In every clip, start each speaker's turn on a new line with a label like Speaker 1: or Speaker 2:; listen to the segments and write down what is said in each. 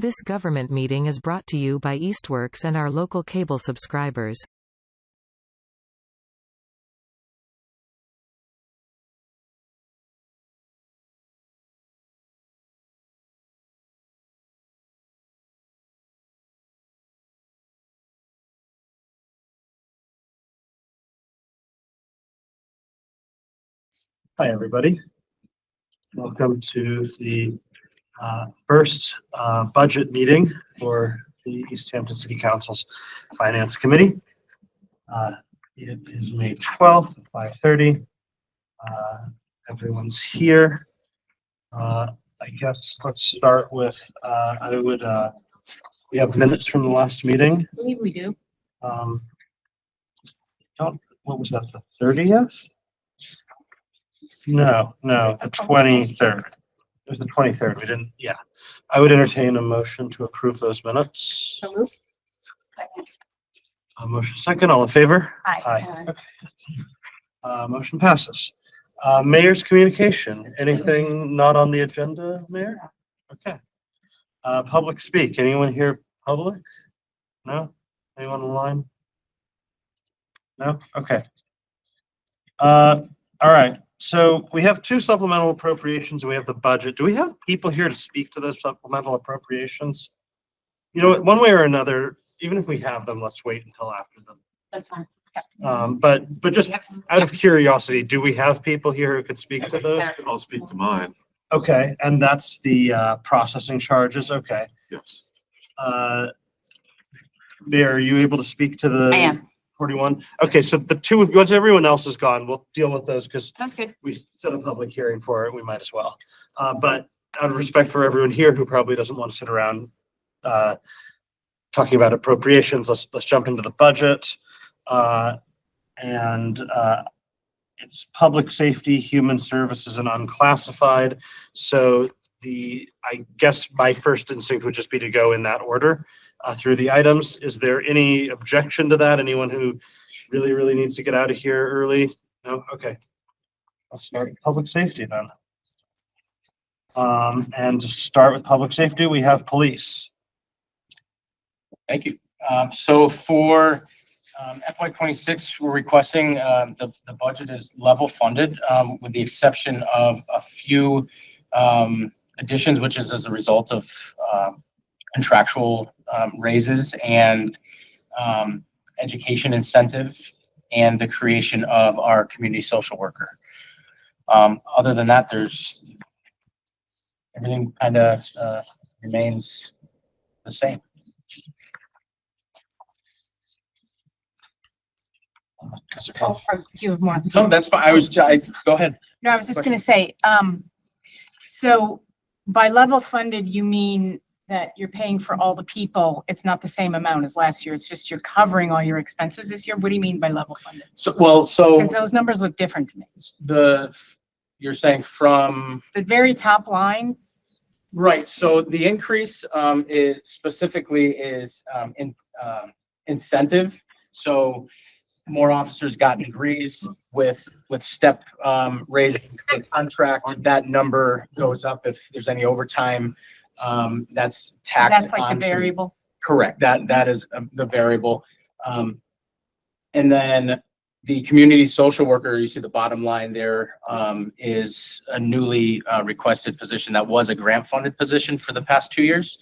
Speaker 1: This government meeting is brought to you by Eastworks and our local cable subscribers.
Speaker 2: Hi, everybody. Welcome to the first budget meeting for the Easthampton City Council's Finance Committee. It is May 12th at 5:30. Everyone's here. I guess let's start with, we have minutes from the last meeting.
Speaker 3: I believe we do.
Speaker 2: What was that, the 30th? No, the 23rd. It was the 23rd. We didn't, yeah. I would entertain a motion to approve those minutes.
Speaker 3: So moved.
Speaker 2: A motion second, all in favor?
Speaker 3: Aye.
Speaker 2: Okay. Motion passes. Mayor's communication. Anything not on the agenda, Mayor? Okay. Public speak. Anyone here public? No? Anyone online? No? Okay. All right. So we have two supplemental appropriations and we have the budget. Do we have people here to speak to those supplemental appropriations? You know, one way or another, even if we have them, let's wait until after them.
Speaker 3: That's fine.
Speaker 2: But just out of curiosity, do we have people here who could speak to those?
Speaker 4: I'll speak to mine.
Speaker 2: Okay, and that's the processing charges. Okay.
Speaker 4: Yes.
Speaker 2: Mayor, are you able to speak to the?
Speaker 3: I am.
Speaker 2: 41? Okay, so the two, once everyone else is gone, we'll deal with those because
Speaker 3: Sounds good.
Speaker 2: we set a public hearing for it. We might as well. But out of respect for everyone here who probably doesn't want to sit around talking about appropriations, let's jump into the budget. It's public safety, human services, and unclassified. So I guess my first instinct would just be to go in that order through the items. Is there any objection to that? Anyone who really needs to get out of here early? No? Okay. I'll start with public safety then. And to start with public safety, we have police.
Speaker 5: Thank you. So for FY26, we're requesting the budget is level funded with the exception of a few additions, which is as a result of contractual raises and education incentive and the creation of our community social worker. Other than that, there's everything kind of remains the same.
Speaker 3: You have more.
Speaker 5: So that's fine. Go ahead.
Speaker 3: No, I was just going to say, so by level funded, you mean that you're paying for all the people. It's not the same amount as last year. It's just you're covering all your expenses this year. What do you mean by level funded?
Speaker 5: So
Speaker 3: Because those numbers look different to me.
Speaker 5: you're saying from
Speaker 3: The very top line,
Speaker 5: right. So the increase is specifically incentive. So more officers got degrees with step raises the contract. That number goes up if there's any overtime. That's tacked
Speaker 3: that's like
Speaker 5: onto-
Speaker 3: the variable.
Speaker 5: Correct. That is the variable. And then the community social worker, you see the bottom line there, is a newly requested position that was a grant funded position for the past 2 years.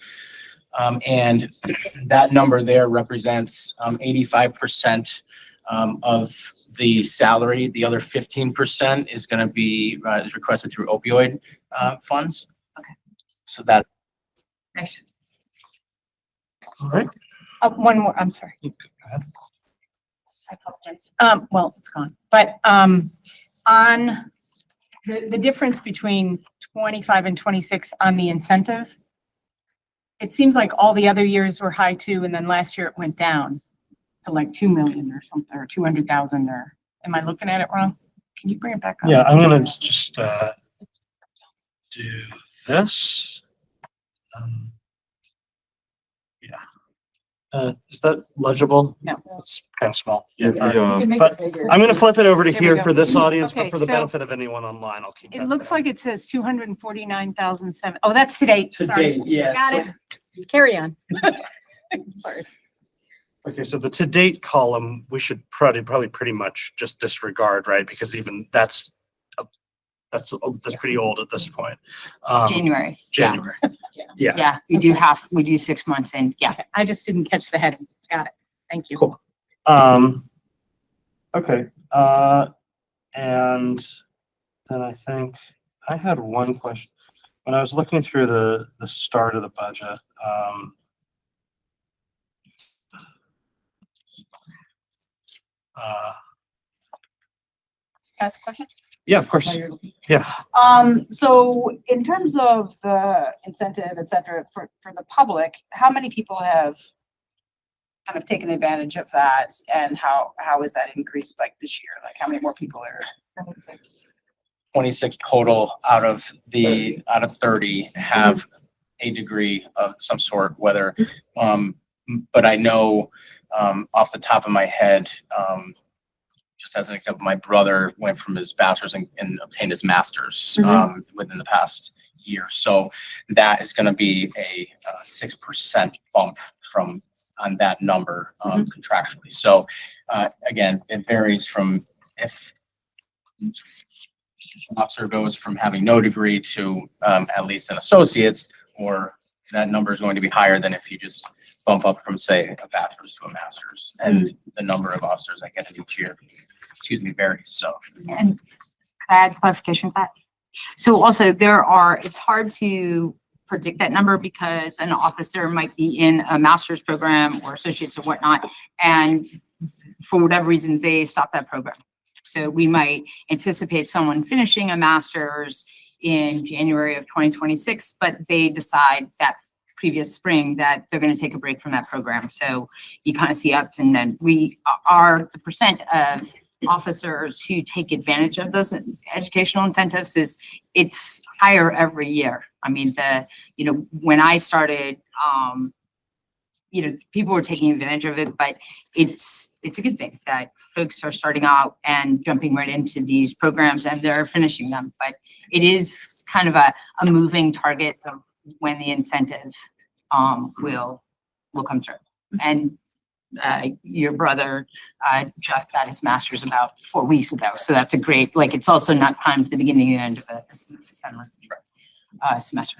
Speaker 5: And that number there represents 85% of the salary. The other 15% is going to be is requested through opioid funds.
Speaker 3: Okay.
Speaker 5: So that.
Speaker 3: Nice.
Speaker 2: All right.
Speaker 3: One more, I'm sorry.
Speaker 2: Go ahead.
Speaker 3: I apologize. Well, it's gone. But on the difference between 25 and 26 on the incentive, it seems like all the other years were high too, and then last year it went down to like 2 million or something, or 200,000, or am I looking at it wrong? Can you bring it back up?
Speaker 2: Yeah, I'm gonna just do this. Is that legible?
Speaker 3: No.
Speaker 2: It's kind of small.
Speaker 4: Yeah,
Speaker 2: But I'm going to flip it over to
Speaker 3: There we
Speaker 2: here
Speaker 3: go.
Speaker 2: for this audience, but
Speaker 3: Okay,
Speaker 2: for the
Speaker 3: so
Speaker 2: benefit of anyone online, I'll keep that.
Speaker 3: It looks like it says 249,007. Oh, that's today. Sorry.
Speaker 5: Today, yeah.
Speaker 3: Got
Speaker 5: So
Speaker 3: it. Carry on. Sorry.
Speaker 2: Okay, so the to date column, we should probably pretty much just disregard, right? Because even that's pretty old at this point.
Speaker 4: January. Yeah.
Speaker 2: January. Yeah.
Speaker 4: Yeah, we do 6 months and yeah.
Speaker 3: I just didn't catch the heading. Got it. Thank you.
Speaker 2: Cool. Okay, and then I think I had one question. When I was looking through the start of the budget,
Speaker 6: Ask a question?
Speaker 2: yeah, of course. Yeah.
Speaker 6: So in terms of the incentive, et cetera, for the public, how many people have kind of taken advantage of that? And how has that increased like this year? Like how many more people are?
Speaker 5: 26 total out of 30 have a degree of some sort, whether, but I know, off the top of my head, just as an example, my brother went from his bachelor's and obtained his master's, within the past year. So that is gonna be a 6% bump on that number, contractually. So, again, it varies from if an officer goes from having no degree to at least an associate's, or that number is going to be higher than if you just bump up from, say, a bachelor's to a master's. And the number of officers that get it each year, varies. So,
Speaker 4: And add clarification to that. So also it's hard to predict that number because an officer might be in a master's program or associates or whatnot, and for whatever reason, they stop that program. So we might anticipate someone finishing a master's in January of 2026, but they decide that previous spring that they're going to take a break from that program. So you kind of see ups and then the percent of officers who take advantage of those educational incentives it's higher every year. I mean, when I started, people were taking advantage of it, but it's a good thing that folks are starting out and jumping right into these programs and they're finishing them. But it is kind of a moving target of when the incentive will come through. And your brother just got his master's about 4 weeks ago, so that's a great. It's also not timed the beginning and end of the summer semester.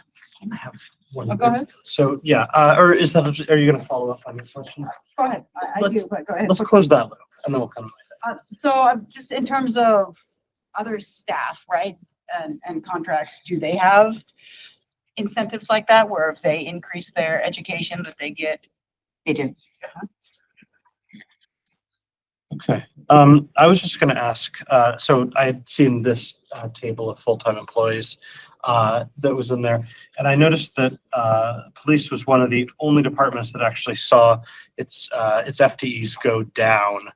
Speaker 2: I have one.
Speaker 6: Oh, go ahead.
Speaker 2: So, yeah, or is that, are you gonna follow up on your question?
Speaker 6: Go ahead. I do, but go ahead.
Speaker 2: Let's close that loop and then we'll come back.
Speaker 6: Just in terms of other staff, right, and contracts, do they have incentives like that where if they increase their education that they get?
Speaker 4: They do.
Speaker 2: Okay, I was just gonna ask, so I had seen this table of full-time employees that was in there, and I noticed that police was one of the only departments that actually saw its FTEs go down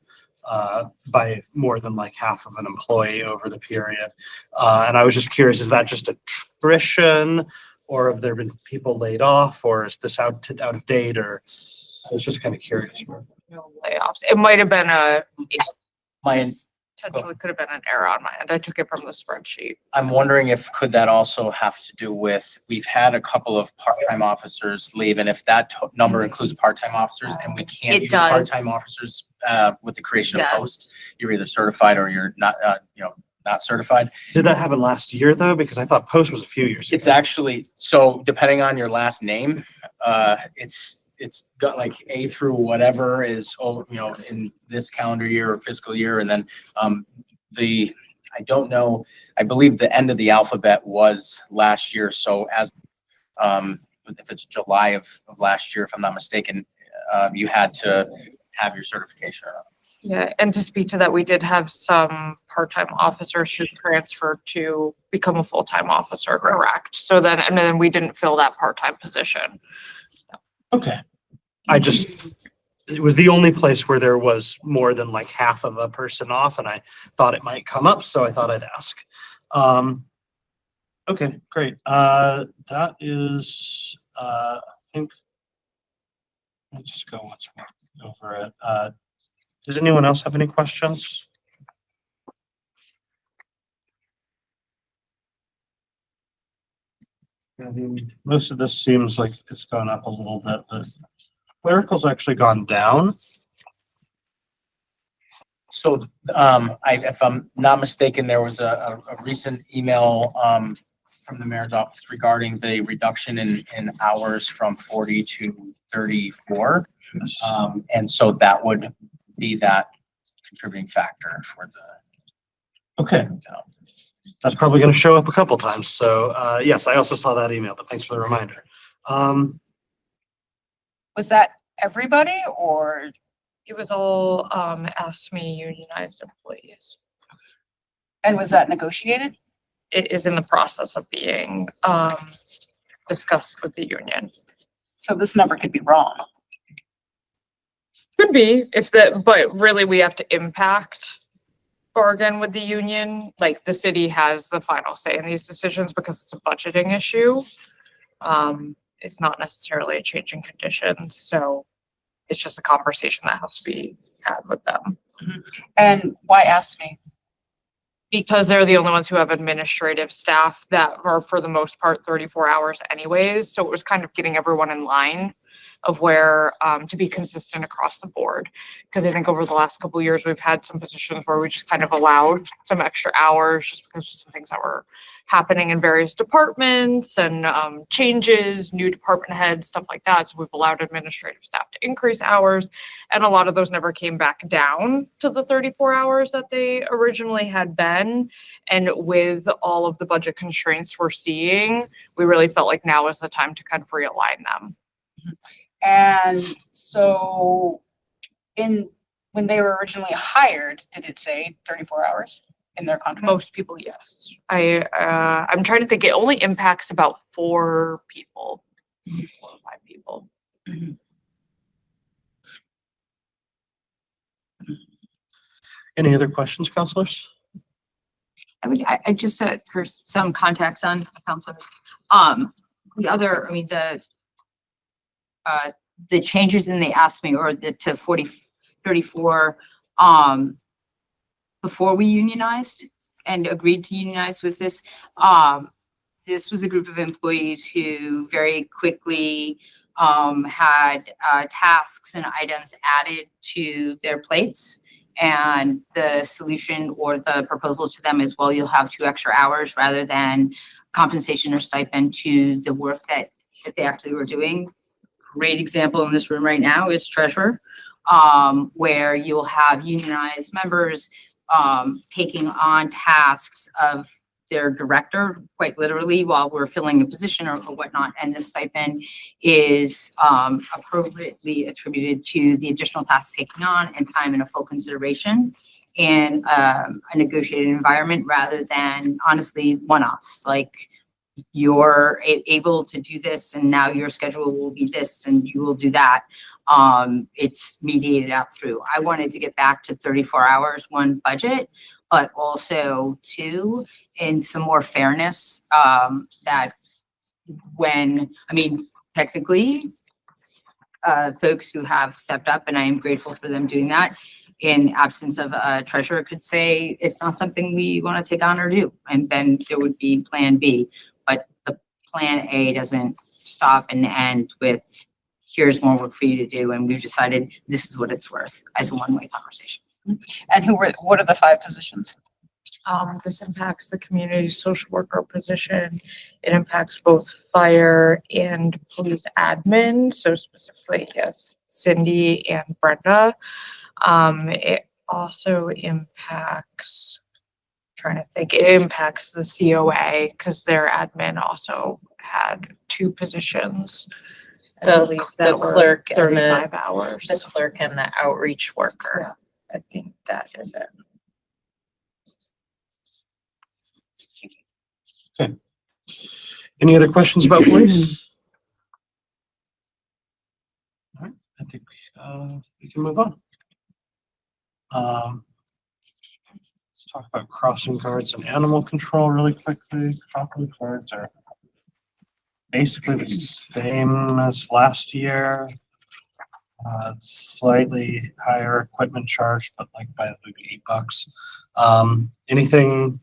Speaker 2: by more than like half of an employee over the period. And I was just curious, is that just attrition, or have there been people laid off, or is this out of date, or I was just kind of curious.
Speaker 7: No layoffs. It might have been
Speaker 5: potentially
Speaker 7: could have been an error on my end. I took it from the spreadsheet.
Speaker 5: I'm wondering could that also have to do with, we've had a couple of part-time officers leave, and if that number includes part-time officers, and we can't
Speaker 7: It
Speaker 5: use
Speaker 7: does.
Speaker 5: part-time officers with the creation of
Speaker 7: Yes.
Speaker 5: posts, you're either certified or you're not, not certified.
Speaker 2: Did that happen last year though? Because I thought post was a few years ago.
Speaker 5: It's actually, so depending on your last name, it's got like A through whatever is over, in this calendar year or fiscal year. And then, I don't know, I believe the end of the alphabet was last year. So as, if it's July of last year, if I'm not mistaken, you had to have your certification.
Speaker 7: Yeah, and to speak to that, we did have some part-time officers who transferred to become a full-time officer, correct? So then we didn't fill that part-time position.
Speaker 2: Okay. It was the only place where there was more than like half of a person off, and I thought it might come up, so I thought I'd ask. Okay, great. That is, I think, let's just go once more over it. Does anyone else have any questions? I mean, most of this seems like it's gone up a little bit, but clerical's actually gone down.
Speaker 5: So, if I'm not mistaken, there was a recent email, from the mayor's office regarding the reduction in hours from 40 to 34. And so that would be that contributing factor for the.
Speaker 2: Okay, that's probably going to show up a couple times. So, yes, I also saw that email, but thanks for the reminder.
Speaker 6: Was that everybody or?
Speaker 7: It was all, ASME unionized employees.
Speaker 6: And was that negotiated?
Speaker 7: It is in the process of being, discussed with the union.
Speaker 6: So this number could be wrong.
Speaker 7: Could be but really we have to impact bargain with the union. Like the city has the final say in these decisions because it's a budgeting issue. It's not necessarily a change in conditions, so it's just a conversation that has to be had with them.
Speaker 6: And why ask me?
Speaker 7: Because they're the only ones who have administrative staff that are for the most part 34 hours anyways. So it was kind of getting everyone in line of where, to be consistent across the board. Because I think over the last couple of years, we've had some positions where we just kind of allowed some extra hours just because of some things that were happening in various departments and changes, new department heads, stuff like that. So we've allowed administrative staff to increase hours. And a lot of those never came back down to the 34 hours that they originally had been. And with all of the budget constraints we're seeing, we really felt like now is the time to kind of realign them.
Speaker 6: And so when they were originally hired, did it say 34 hours in their contract?
Speaker 7: Most people, yes. I'm trying to think, it only impacts about 4 people, 4 or 5 people.
Speaker 2: Any other questions, counselors?
Speaker 4: I just said for some context on the counselors, the changes in the ASME or to 34, before we unionized and agreed to unionize with this, this was a group of employees who very quickly had tasks and items added to their plates. And the solution or the proposal to them is, well, you'll have 2 extra hours rather than compensation or stipend to the work that they actually were doing. Great example in this room right now is treasurer, where you'll have unionized members taking on tasks of their director, quite literally, while we're filling a position or whatnot. And the stipend is appropriately attributed to the additional tasks taken on and time and a full consideration in a negotiated environment rather than honestly one-offs. Like, you're able to do this and now your schedule will be this and you will do that. It's mediated out through. I wanted to get back to 34 hours, 1, budget, but also 2, in some more fairness, that technically, folks who have stepped up, and I am grateful for them doing that, in absence of a treasurer, could say it's not something we want to take on or do. And then there would be plan B, but the plan A doesn't stop and end with, here's more work for you to do. And we've decided this is what it's worth as a one-way conversation.
Speaker 6: And what are the 5 positions?
Speaker 7: This impacts the community social worker position. It impacts both fire and police admin. So specifically, yes, Cindy and Brenda. It also impacts, it impacts the COA because their admin also had 2 positions. I believe that were
Speaker 8: clerk and
Speaker 7: 35 hours.
Speaker 8: The clerk and the outreach worker.
Speaker 7: I think that is it.
Speaker 2: Okay. Any other questions about police? All right, I think we can move on. Let's talk about crossing guards and animal control really quickly. Crossing guards are basically the same as last year. Slightly higher equipment charge, but like by maybe $8. Anything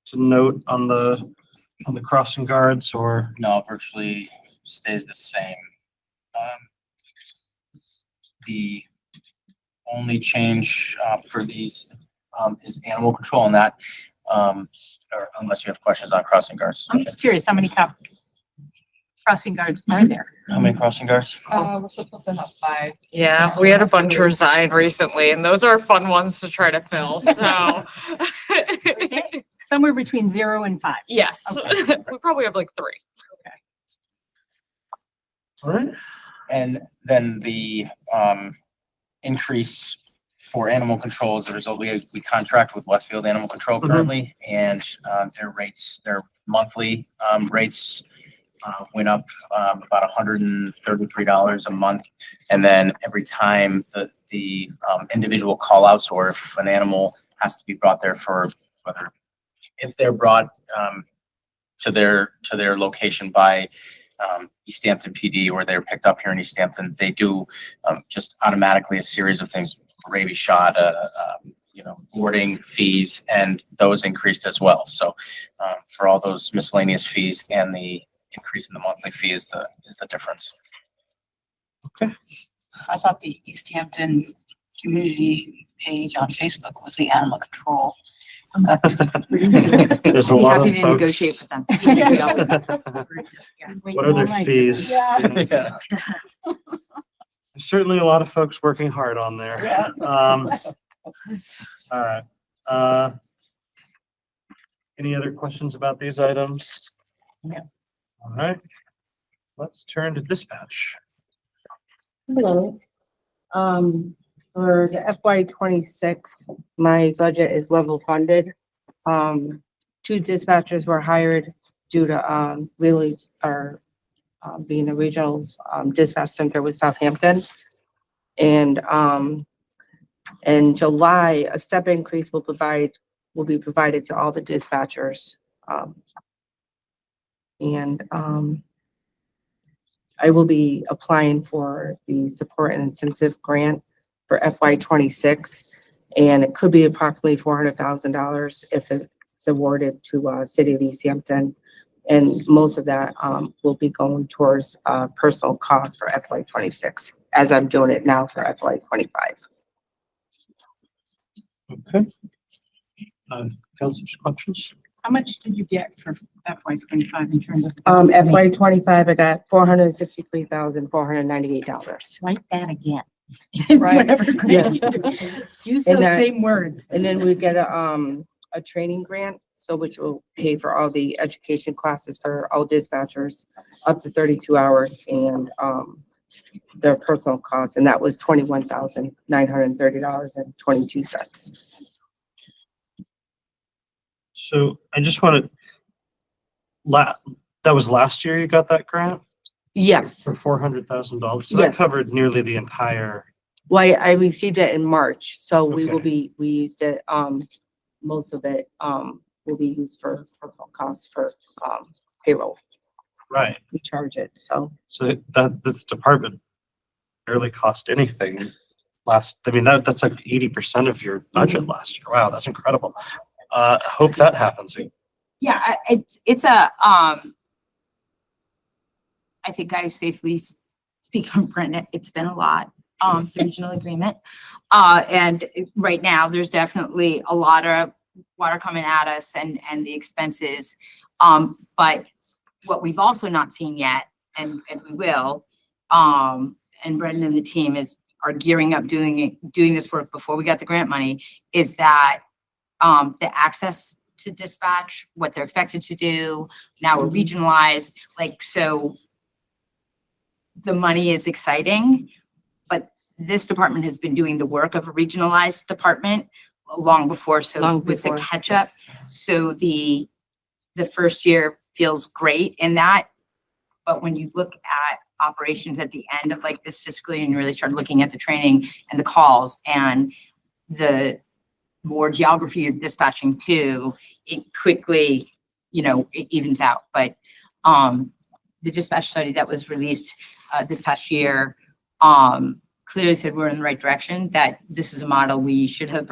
Speaker 2: to note on the on the crossing guards or?
Speaker 5: No, virtually stays the same. The only change for these is animal control, and that, or unless you have questions on crossing guards.
Speaker 3: I'm just curious, how many crossing guards are there?
Speaker 5: How many crossing guards?
Speaker 6: We're supposed to have 5.
Speaker 7: Yeah, we had a bunch resign recently and those are fun ones to try to fill, so.
Speaker 3: Somewhere between 0 and 5.
Speaker 7: Yes,
Speaker 3: Okay.
Speaker 7: we probably have like 3.
Speaker 2: All right.
Speaker 5: And then the increase for animal control as a result, we contract with Westfield Animal Control currently, and their monthly rates went up about $133 a month. And then every time the individual call outs, or if an animal has to be brought there for whether, if they're brought to their location by Easthampton PD, or they're picked up here in Easthampton, they do just automatically a series of things, rabies shot, boarding fees, and those increased as well. So for all those miscellaneous fees, and the increase in the monthly fee is the difference.
Speaker 6: I thought the Easthampton community page on Facebook was the animal control.
Speaker 2: There's a
Speaker 4: Be
Speaker 2: lot
Speaker 4: happy
Speaker 2: of
Speaker 4: to
Speaker 2: folks.
Speaker 4: negotiate with them.
Speaker 2: What are their fees?
Speaker 6: Yeah.
Speaker 5: Yeah.
Speaker 2: There's certainly a lot of folks working hard on there.
Speaker 6: Yeah.
Speaker 2: All right. Any other questions about these items?
Speaker 3: No.
Speaker 2: All right. Let's turn to dispatch.
Speaker 9: Hello. For the FY 26, my budget is level funded. 2 dispatchers were hired due to, really, being a regional, dispatch center with Southampton. And, in July, a step increase will be provided to all the dispatchers. I will be applying for the support and incentive grant for FY 26, and it could be approximately $400,000 if it's awarded to City of Easthampton. And most of that will be going towards personal costs for FY 26, as I'm doing it now for FY 25.
Speaker 2: Okay. Councilors, questions?
Speaker 3: How much did you get for FY 25 in terms of?
Speaker 9: FY 25, I got $463,498.
Speaker 3: Write that again.
Speaker 6: Right.
Speaker 3: Whatever.
Speaker 9: Yes.
Speaker 3: Use
Speaker 9: And
Speaker 3: those
Speaker 9: that-
Speaker 3: same words.
Speaker 9: And then we get a training grant, so which will pay for all the education classes for all dispatchers up to 32 hours, and their personal costs, and that was $21,930.22.
Speaker 2: So I just wanted, that was last year you got that grant
Speaker 9: Yes,
Speaker 2: for $400,000. So that
Speaker 9: Yes.
Speaker 2: covered nearly the entire,
Speaker 9: well, I received it in March, so we
Speaker 2: Okay.
Speaker 9: used it, most of it, will be used for personal costs for, payroll.
Speaker 2: right.
Speaker 9: We charge it, so.
Speaker 2: So this department barely cost anything that's like 80% of your budget last year. Wow, that's incredible. Hope that happens.
Speaker 4: Yeah, it's a, I think I safely speak from Brent, it's been a lot, the regional agreement. And right now, there's definitely a lot of water coming at us and the expenses. But what we've also not seen yet, and we will, and Brendan and the team are gearing up doing this work before we got the grant money, is that the access to dispatch, what they're expected to do. Now we're regionalized, so the money is exciting, but this department has been doing the work of a regionalized department long before, so
Speaker 9: Long
Speaker 4: with the
Speaker 9: before,
Speaker 4: catch up.
Speaker 9: yes.
Speaker 4: So the first year feels great in that, but when you look at operations at the end of this fiscal year and you really start looking at the training and the calls and the more geography you're dispatching to, it quickly, it evens out. But the dispatch study that was released this past year clearly said we're in the right direction, that this is a model we should have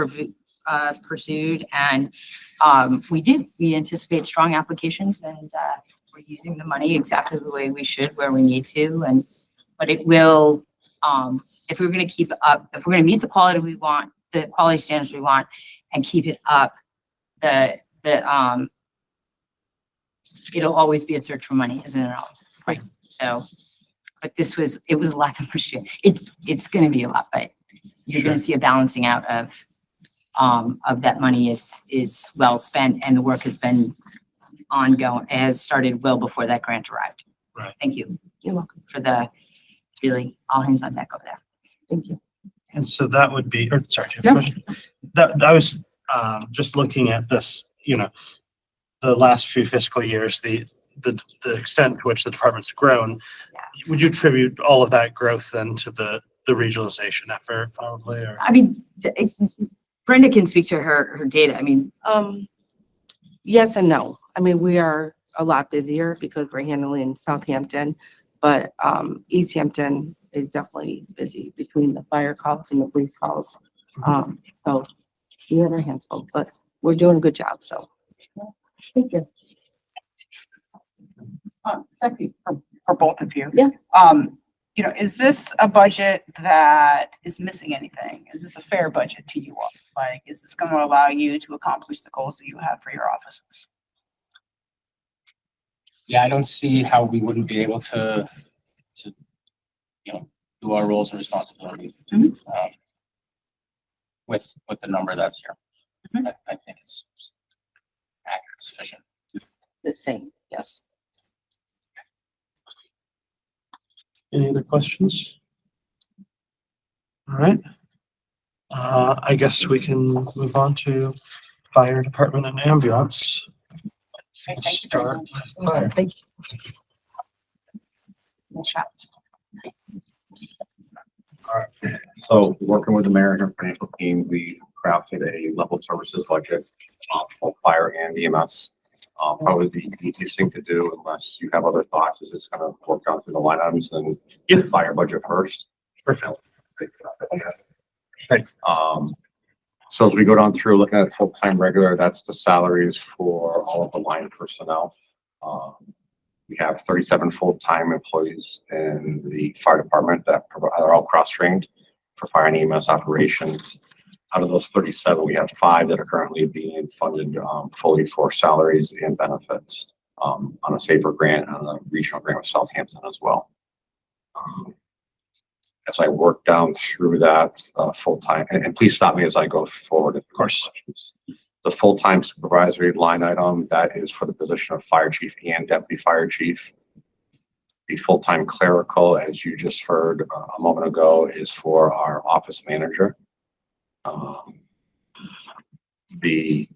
Speaker 4: pursued, and we anticipate strong applications, and we're using the money exactly the way we should, where we need to, but it will, if we're going to keep up, if we're going to meet the quality we want, the quality standards we want, and keep it up, it'll always be a search for money, isn't it always? Right. So, but it was a lot of pushing. It's going to be a lot, but you're going to see a balancing out of that money is well spent, and the work has been ongoing. It has started well before that grant arrived.
Speaker 2: Right.
Speaker 4: Thank you. You're welcome for the really all hands on deck over there. Thank you.
Speaker 2: And so that would be, or sorry, do you have a question? That I was just looking at this, the last few fiscal years, the extent to which the department's grown. Would you attribute all of that growth then to the regionalization effort, probably? Or?
Speaker 4: I mean, Brenda can speak to her data. I mean,
Speaker 9: Yes and no. I mean, we are a lot busier because we're handling Southampton, but Easthampton is definitely busy between the fire calls and the police calls. So we have our hands full, but we're doing a good job. So thank you.
Speaker 6: Actually, for both of you.
Speaker 9: Yeah.
Speaker 6: Is this a budget that is missing anything? Is this a fair budget to you all? Like, is this going to allow you to accomplish the goals that you have for your offices?
Speaker 5: Yeah, I don't see how we wouldn't be able to do our roles and responsibilities with the number that's here. I think it's accurate, sufficient.
Speaker 9: The same, yes.
Speaker 2: Any other questions? All right. I guess we can move on to fire department and ambulance. Start with fire.
Speaker 9: Thank
Speaker 10: So working with the mayor and her financial team, we crafted a level services budget for fire and EMS. Probably the easiest thing to do, unless you have other thoughts, is just kind of work down through the line items and get the fire budget first. Perfect.
Speaker 2: Thanks.
Speaker 10: So as we go down through looking at full-time regular, that's the salaries for all of the line personnel. We have 37 full-time employees in the fire department that are all cross-trained for fire and EMS operations. Out of those 37, we have 5 that are currently being funded fully for salaries and benefits on a SAFER grant and a regional grant with Southampton as well. As I work down through that full-time, and please stop me as I go forward, of course. The full-time supervisory line item, that is for the position of fire chief and deputy fire chief. The full-time clerical, as you just heard a moment ago, is for our office manager. The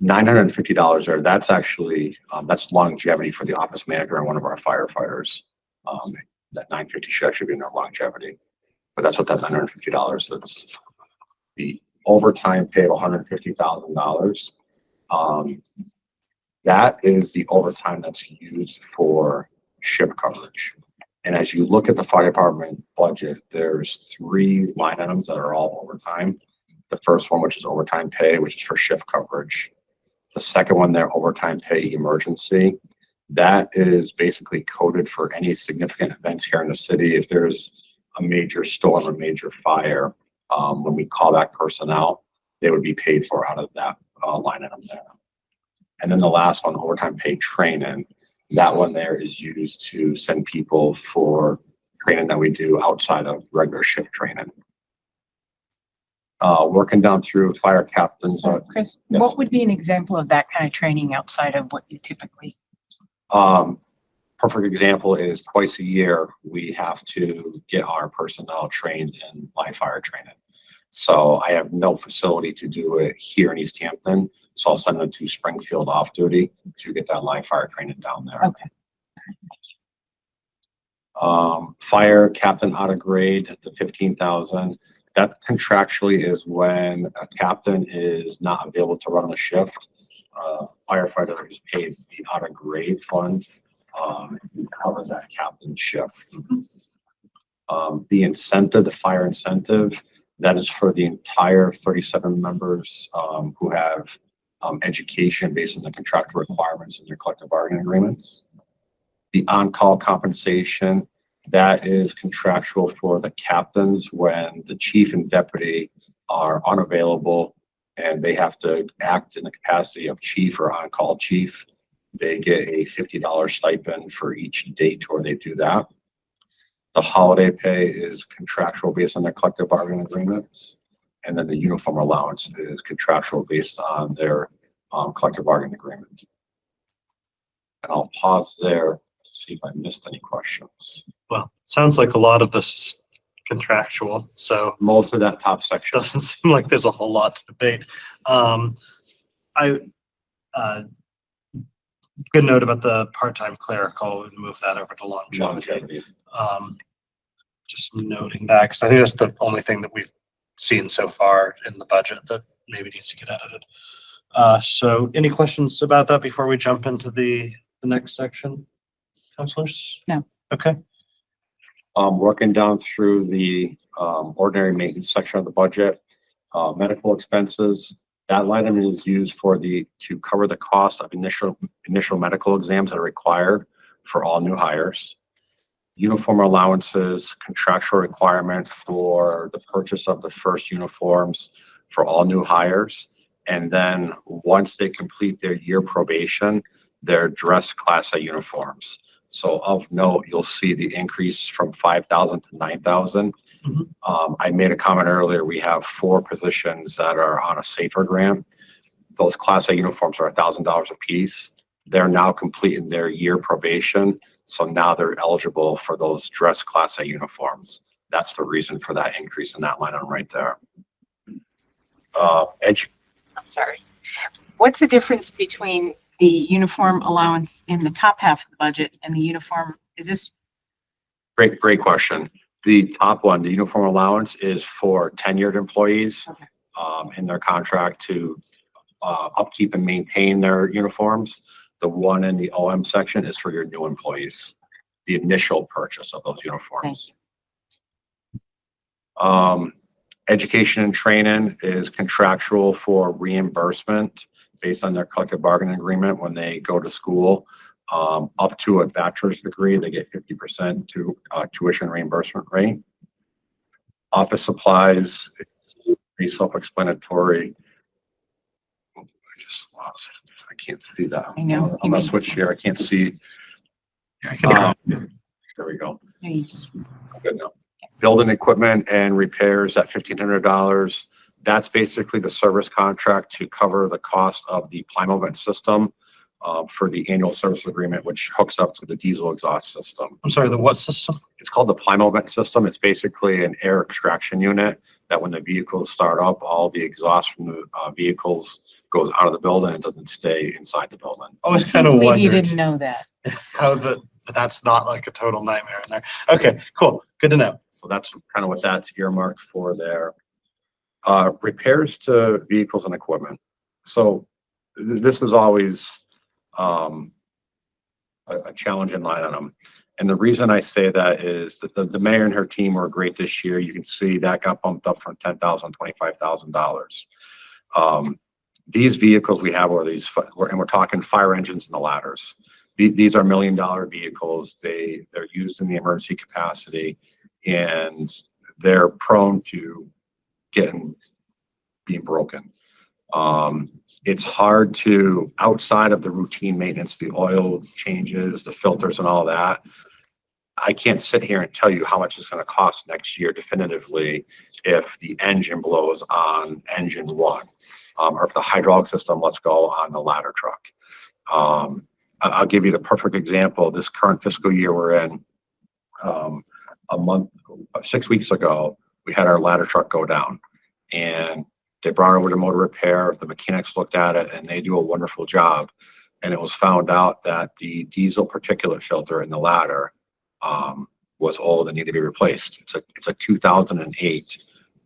Speaker 10: $950 there, that's actually, that's longevity for the office manager and one of our firefighters. That $950 should actually be in their longevity, but that's what that $950 is. The overtime pay of $150,000. That is the overtime that's used for shift coverage. And as you look at the fire department budget, there's 3 line items that are all overtime. The first one, which is overtime pay, which is for shift coverage. The second one there, overtime pay emergency. That is basically coded for any significant events here in the city. If there's a major storm or major fire, when we call back personnel, they would be paid for out of that line item there. And then the last one, overtime pay training. That one there is used to send people for training that we do outside of regular shift training. Working down through fire captains.
Speaker 3: So, Chris,
Speaker 10: yes.
Speaker 3: what would be an example of that kind of training outside of what you typically?
Speaker 10: Perfect example is twice a year, we have to get our personnel trained in live fire training. So I have no facility to do it here in Easthampton. So I'll send them to Springfield off duty to get that live fire training down there.
Speaker 3: Okay.
Speaker 10: Fire captain out of grade, the 15,000. That contractually is when a captain is not available to run a shift. Firefighter is paid the out of grade fund, covers that captain shift. The incentive, the fire incentive, That is for the entire 37 members who have education based on the contractual requirements in their collective bargaining agreements. The on-call compensation, that is contractual for the captains when the chief and deputy are unavailable and they have to act in the capacity of chief or on-call chief. They get a $50 stipend for each date where they do that. The holiday pay is contractual based on their collective bargaining agreements. And then the uniform allowance is contractual based on their collective bargaining agreement. And I'll pause there to see if I missed any questions.
Speaker 2: Well, sounds like a lot of this is contractual, so
Speaker 10: Most of that top section.
Speaker 2: doesn't seem like there's a whole lot to debate. Good note about the part-time clerical and move that over to longevity. Just noting that, because I think that's the only thing that we've seen so far in the budget that maybe needs to get edited. So any questions about that before we jump into the next section? Counselors?
Speaker 3: No.
Speaker 2: Okay.
Speaker 10: Working down through the ordinary maintenance section of the budget, medical expenses, that line item is used to cover the cost of initial medical exams that are required for all new hires. Uniform allowances, contractual requirement for the purchase of the first uniforms for all new hires. And then once they complete their year probation, their dress class A uniforms. So of note, you'll see the increase from 5,000 to 9,000. I made a comment earlier, we have 4 positions that are on a SAFER grant. Those class A uniforms are $1,000 a piece. They're now completing their year probation. So now they're eligible for those dress class A uniforms. That's the reason for that increase in that line item right there.
Speaker 3: I'm sorry. What's the difference between the uniform allowance in the top half of the budget and the uniform? Is this?
Speaker 10: Great question. The top one, the uniform allowance, is for tenured employees in their contract to upkeep and maintain their uniforms. The one in the OM section is for your new employees, the initial purchase of those uniforms. Education and training is contractual for reimbursement based on their collective bargaining agreement when they go to school. Up to a bachelor's degree, they get 50% to tuition reimbursement rate. Office supplies, it's pretty self-explanatory. I just lost it. I can't see that.
Speaker 3: I know.
Speaker 10: I'm gonna switch here. I can't see. There we go.
Speaker 3: No, you just.
Speaker 10: Good now. Building equipment and repairs at $1,500. That's basically the service contract to cover the cost of the Plymouth system for the annual service agreement, which hooks up to the diesel exhaust system.
Speaker 2: I'm sorry, the what system?
Speaker 10: It's called the Plymouth system. It's basically an air extraction unit that when the vehicles start up, all the exhaust from the vehicles goes out of the building and doesn't stay inside the building.
Speaker 2: I was kind of
Speaker 3: Maybe you
Speaker 2: wondering
Speaker 3: didn't know that.
Speaker 2: how that's not like a total nightmare in there. Okay, cool. Good to know.
Speaker 10: So that's kind of what that's earmarked for there. Repairs to vehicles and equipment. So this is always a challenging line item. And the reason I say that is that the mayor and her team were great this year. You can see that got bumped up from $10,000 to $25,000. These vehicles we have are these, and we're talking fire engines and the ladders. These are $1 million vehicles. They're used in the emergency capacity, and they're prone to being broken. It's hard to, outside of the routine maintenance, the oil changes, the filters and all that. I can't sit here and tell you how much it's going to cost next year definitively if the engine blows on engine 1, or if the hydraulic system lets go on the ladder truck. I'll give you the perfect example. This current fiscal year we're in, 6 weeks ago, we had our ladder truck go down, and they brought it over to motor repair. The mechanics looked at it, and they do a wonderful job. And it was found out that the diesel particulate filter in the ladder was old and needed to be replaced. It's a 2008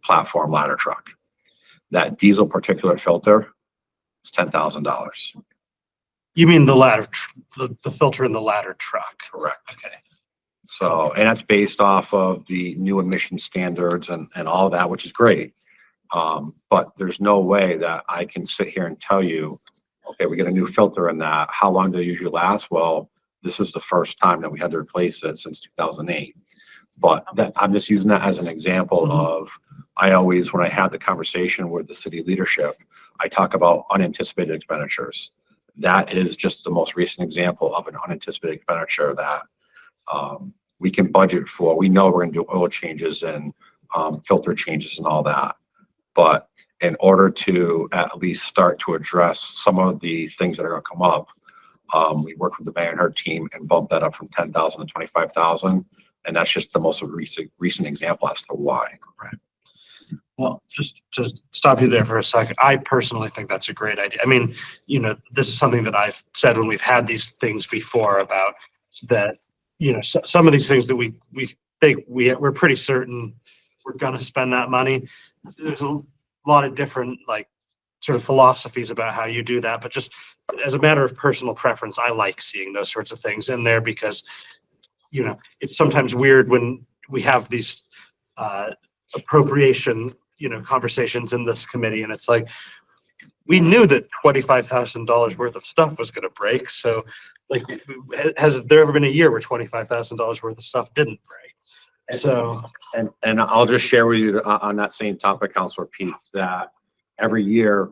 Speaker 10: platform ladder truck. That diesel particulate filter is $10,000.
Speaker 2: You mean the ladder, the filter in the ladder truck?
Speaker 10: Correct.
Speaker 2: Okay.
Speaker 10: So, and that's based off of the new emission standards and all that, which is great. But there's no way that I can sit here and tell you, okay, we get a new filter in that. How long do they usually last? Well, this is the first time that we had to replace it since 2008. But that, I'm just using that as an example of, I always, when I have the conversation with the city leadership, I talk about unanticipated expenditures. That is just the most recent example of an unanticipated expenditure that we can budget for. We know we're gonna do oil changes and filter changes and all that. But in order to at least start to address some of the things that are gonna come up, we worked with the mayor and her team and bumped that up from 10,000 to 25,000. And that's just the most recent example as to why.
Speaker 2: Well, just to stop you there for a second, I personally think that's a great idea. I mean, you know, this is something that I've said when we've had these things before about that, you know, some of these things that we think we're pretty certain we're gonna spend that money. There's a lot of different like sort of philosophies about how you do that, but just as a matter of personal preference, I like seeing those sorts of things in there because, you know, it's sometimes weird when we have these appropriation, you know, conversations in this committee, and it's like, we knew that $25,000 worth of stuff was gonna break, so like, has there ever been a year where $25,000 worth of stuff didn't break? So.
Speaker 10: And I'll just share with you on that same topic, Councilor Pete, that every year,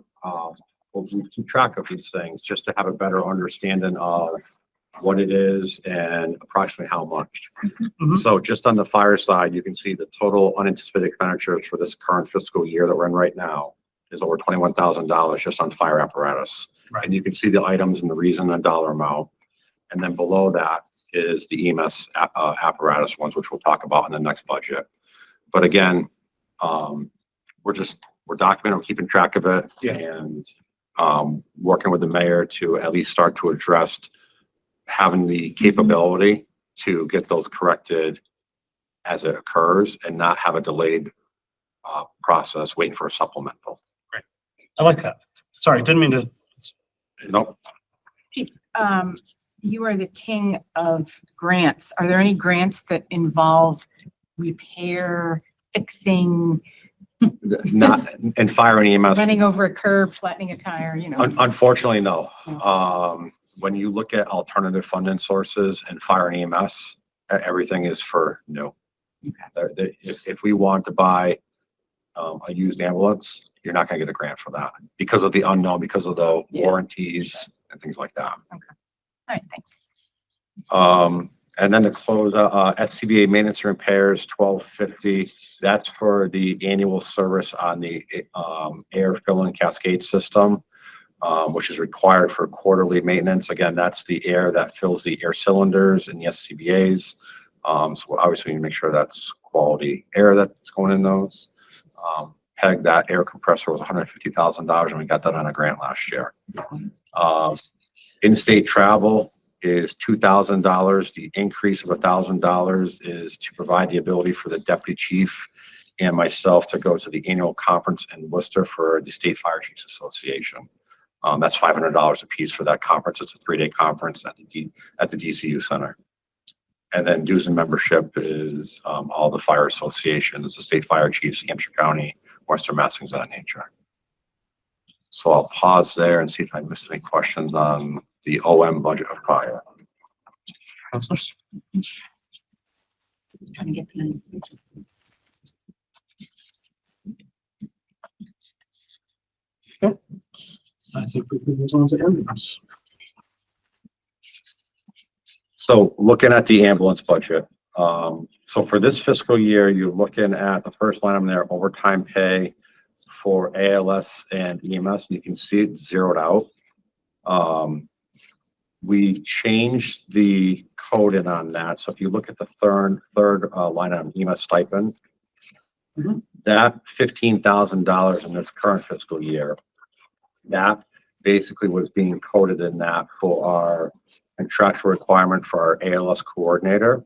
Speaker 10: we keep track of these things just to have a better understanding of what it is and approximately how much. So just on the fire side, you can see the total unanticipated expenditures for this current fiscal year that we're in right now is over $21,000 just on fire apparatus.
Speaker 2: Right.
Speaker 10: And you can see the items and the reason and dollar amount. And then below that is the EMS apparatus ones, which we'll talk about in the next budget. But again, we're documenting, we're keeping track of it, and working with the mayor to at least start to address having the capability to get those corrected as it occurs and not have a delayed process waiting for a supplemental.
Speaker 2: Great. I like that. Sorry, didn't mean to.
Speaker 10: Nope.
Speaker 3: You are the king of grants. Are there any grants that involve repair, fixing,
Speaker 10: Not in fire and EMS.
Speaker 3: running over a curb, flattening a tire, you know?
Speaker 10: Unfortunately, no. When you look at alternative funding sources and fire and EMS, everything is for new. If we want to buy a used ambulance, you're not gonna get a grant for that because of the unknown, because of the warranties and things like that.
Speaker 3: Okay. All right, thanks.
Speaker 10: And then to close, SCBA maintenance and repairs, $12.50. That's for the annual service on the air filling cascade system, which is required for quarterly maintenance. Again, that's the air that fills the air cylinders and the SCBAs. So obviously we need to make sure that's quality air that's going in those. PEG, that air compressor was $150,000 and we got that on a grant last year. In-state travel is $2,000. The increase of $1,000 is to provide the ability for the deputy chief and myself to go to the annual conference in Worcester for the State Fire Chiefs Association. That's $500 a piece for that conference. It's a 3-day conference at the DCU Center. And then dues and membership is all the fire associations, the state fire chiefs, Hampshire County, Worcester, Mass, things of that nature. So I'll pause there and see if I missed any questions on the OM budget of fire.
Speaker 2: Councilors?
Speaker 3: Trying to get the.
Speaker 2: I think we can move on to ambulance.
Speaker 10: So looking at the ambulance budget, so for this fiscal year, you're looking at the first line on there, overtime pay for ALS and EMS, and you can see it zeroed out. We changed the coding on that. So if you look at the third line on EMS stipend, that $15,000 in this current fiscal year, that basically was being coded in that for our contractual requirement for our ALS coordinator,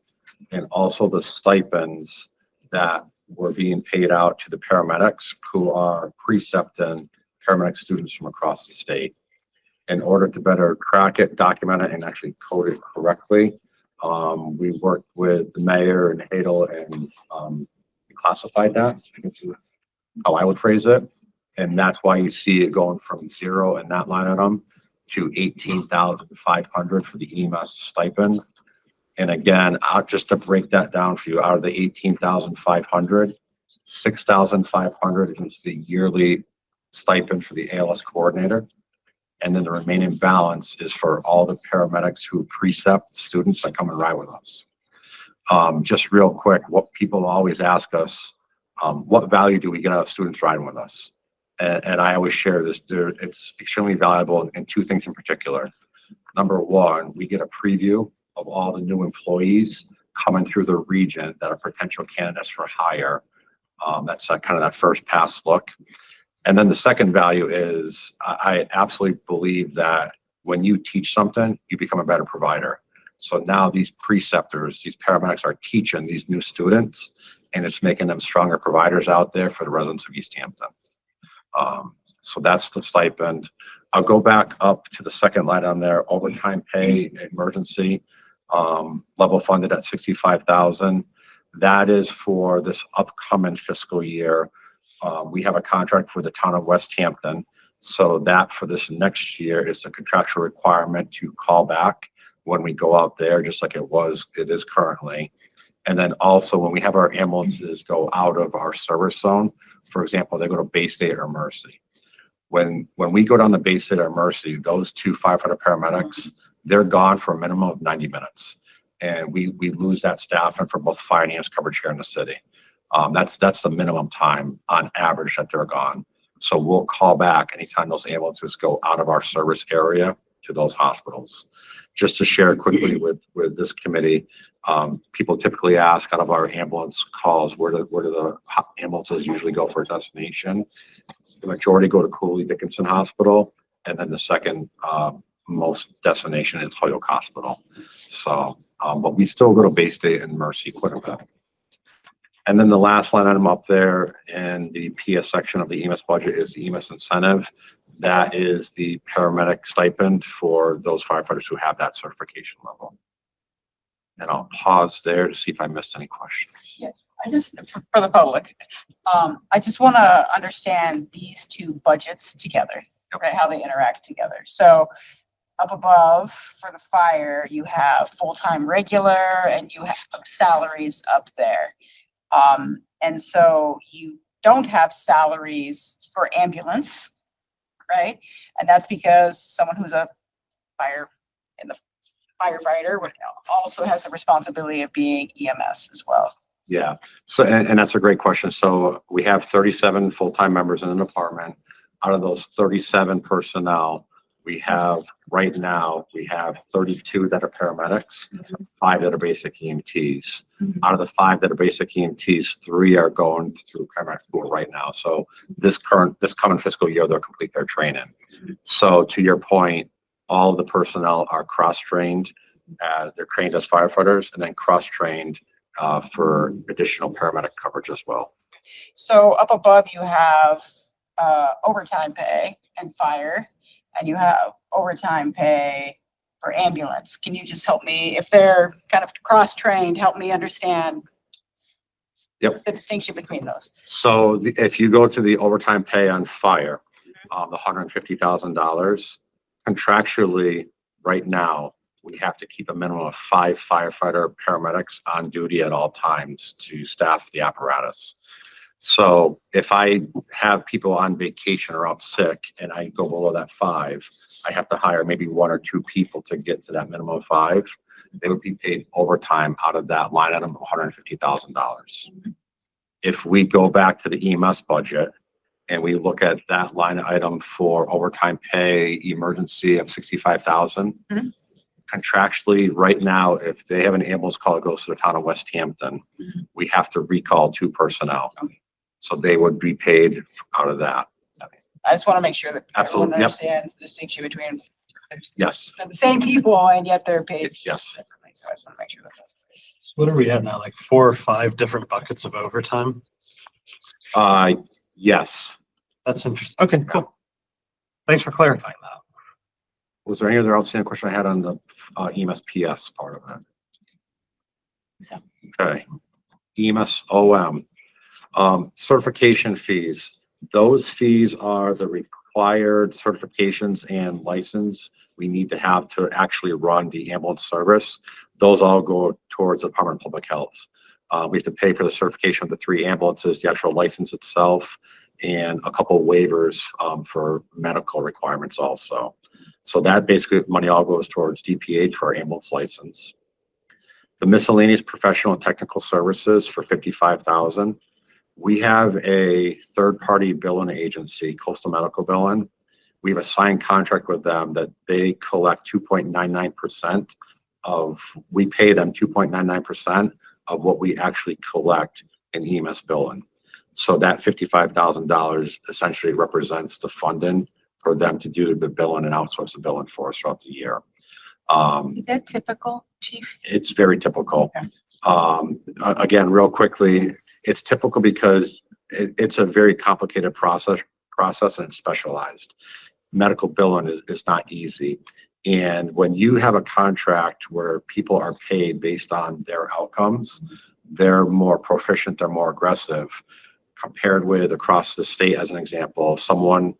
Speaker 10: and also the stipends that were being paid out to the paramedics who are precepting paramedic students from across the state. In order to better track it, document it, and actually code it correctly, We worked with the mayor and Hadel and, we classified that, I guess is how I would phrase it. And that's why you see it going from 0 in that line item to 18,500 for the EMS stipend. And again, just to break that down for you, out of the 18,500, 6,500 is the yearly stipend for the ALS coordinator. And then the remaining balance is for all the paramedics who precept students that come and ride with us. Just real quick, what people always ask us, what value do we get out of students riding with us? And I always share this, it's extremely valuable in two things in particular. Number one, we get a preview of all the new employees coming through the region that are potential candidates for hire. That's kind of that first pass look. And then the second value is I absolutely believe that when you teach something, you become a better provider. So now these preceptors, these paramedics are teaching these new students, and it's making them stronger providers out there for the residents of Easthampton. So that's the stipend. I'll go back up to the second line on there, overtime pay, emergency, level funded at 65,000. That is for this upcoming fiscal year. We have a contract for the town of Westhampton. So that for this next year is the contractual requirement to call back when we go out there, just like it is currently. And then also when we have our ambulances go out of our service zone, for example, they go to Bay State or Mercy. When we go down to Bay State or Mercy, those two firefighter paramedics, they're gone for a minimum of 90 minutes. And we lose that staff and for both fire and EMS coverage here in the city. That's the minimum time on average that they're gone. So we'll call back anytime those ambulances go out of our service area to those hospitals. Just to share quickly with this committee, people typically ask out of our ambulance calls, where do the ambulances usually go for a destination? The majority go to Cooley Dickinson Hospital, and then the second most destination is Holyoke Hospital. So, but we still go to Bay State and Mercy quite a bit. And then the last line item up there in the PS section of the EMS budget is the EMS incentive. That is the paramedic stipend for those firefighters who have that certification level. And I'll pause there to see if I missed any questions.
Speaker 6: Yeah, I just, for the public, I just want to understand these two budgets together, right? How they interact together. So up above for the fire, you have full-time regular and you have salaries up there. And so you don't have salaries for ambulance, right? And that's because someone who's a firefighter would also has the responsibility of being EMS as well.
Speaker 10: Yeah. So, and that's a great question. So we have 37 full-time members in the department. Out of those 37 personnel, we have right now, we have 32 that are paramedics, 5 that are basic EMTs. Out of the 5 that are basic EMTs, 3 are going through paramedic school right now. So this coming fiscal year, they'll complete their training. So to your point, all of the personnel are cross-trained. They're trained as firefighters and then cross-trained for additional paramedic coverage as well.
Speaker 6: So up above, you have overtime pay and fire, and you have overtime pay for ambulance. Can you just help me, if they're kind of cross-trained, help me understand
Speaker 10: Yep.
Speaker 6: the distinction between those?
Speaker 10: So if you go to the overtime pay on fire, the $150,000, contractually right now, we have to keep a minimum of 5 firefighter paramedics on duty at all times to staff the apparatus. So if I have people on vacation or out sick and I go below that 5, I have to hire maybe 1 or 2 people to get to that minimum of 5. They would be paid overtime out of that line item of $150,000. If we go back to the EMS budget and we look at that line item for overtime pay emergency of 65,000, contractually right now, if they have an ambulance call that goes to the town of Westhampton, we have to recall 2 personnel. So they would be paid out of that.
Speaker 6: Okay, I just want to make sure that everyone
Speaker 10: Absolutely, yep.
Speaker 6: understands the distinction between
Speaker 10: Yes,
Speaker 6: the same people and yet they're paid
Speaker 10: yes.
Speaker 6: differently. So I just want to make sure that that's.
Speaker 2: So what are we at now? Like 4 or 5 different buckets of overtime?
Speaker 10: Yes.
Speaker 2: That's interesting. Okay, cool. Thanks for clarifying that.
Speaker 10: Was there any other outstanding question I had on the EMS PS part of that?
Speaker 3: So,
Speaker 10: Okay. EMS OM, certification fees. Those fees are the required certifications and license we need to have to actually run the ambulance service. Those all go towards the Department of Public Health. We have to pay for the certification of the 3 ambulances, the actual license itself, and a couple of waivers for medical requirements also. So that basically money all goes towards DPH for our ambulance license. The miscellaneous professional and technical services for 55,000. We have a third-party billing agency, Coastal Medical Billing. We have a signed contract with them that they collect 2.99% of, we pay them 2.99% of what we actually collect in EMS billing. So that $55,000 essentially represents the funding for them to do the billing and outsource the billing for us throughout the year.
Speaker 3: is that typical, Chief?
Speaker 10: It's very typical. Again, real quickly, it's typical because it's a very complicated process and it's specialized. Medical billing is not easy. And when you have a contract where people are paid based on their outcomes, they're more proficient, they're more aggressive compared with across the state. As an example, someone